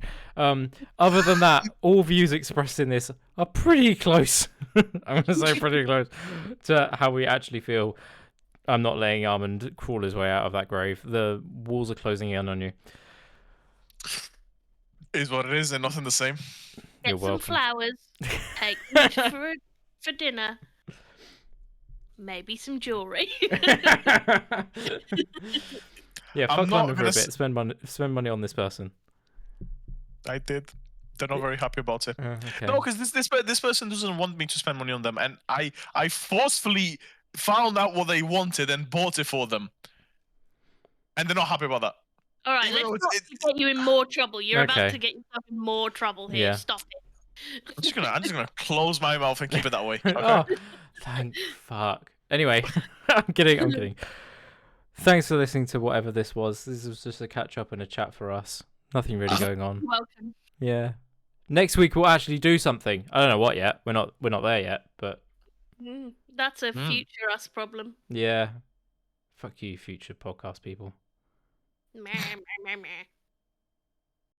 Speaker 1: Other than that, all views expressed in this are pretty close. I'm gonna say pretty close to how we actually feel. I'm not letting Armand crawl his way out of that grave. The walls are closing in on you.
Speaker 3: Is what it is, and nothing the same.
Speaker 2: Get
Speaker 1: You're
Speaker 2: some
Speaker 1: welcome.
Speaker 2: flowers. Take me for dinner. Maybe some jewelry.
Speaker 1: Yeah,
Speaker 3: I'm
Speaker 1: fuck
Speaker 3: not
Speaker 1: London for a
Speaker 3: gonna
Speaker 1: bit. Spend money on this person.
Speaker 3: I did. They're not very happy about it.
Speaker 1: Okay.
Speaker 3: No, because this person doesn't want me to spend money on them, and I forcefully found out what they wanted and bought it for them, and they're not happy about that.
Speaker 2: All right,
Speaker 3: Even
Speaker 2: let's
Speaker 3: though
Speaker 2: not get you in more trouble. You're
Speaker 1: Okay.
Speaker 2: about to get yourself in more trouble here.
Speaker 1: Yeah.
Speaker 2: Stop it.
Speaker 3: I'm just gonna close my mouth and keep it that way. Okay?
Speaker 1: Oh, thank fuck. Anyway, I'm kidding. Thanks for listening to whatever this was. This was just a catch up and a chat for us. Nothing really going on.
Speaker 2: You're welcome.
Speaker 1: Yeah. Next week we'll actually do something. I don't know what yet. We're not there yet, but
Speaker 2: That's a future us problem.
Speaker 1: yeah. Fuck you, future podcast people.
Speaker 2: Meh, meh, meh, meh.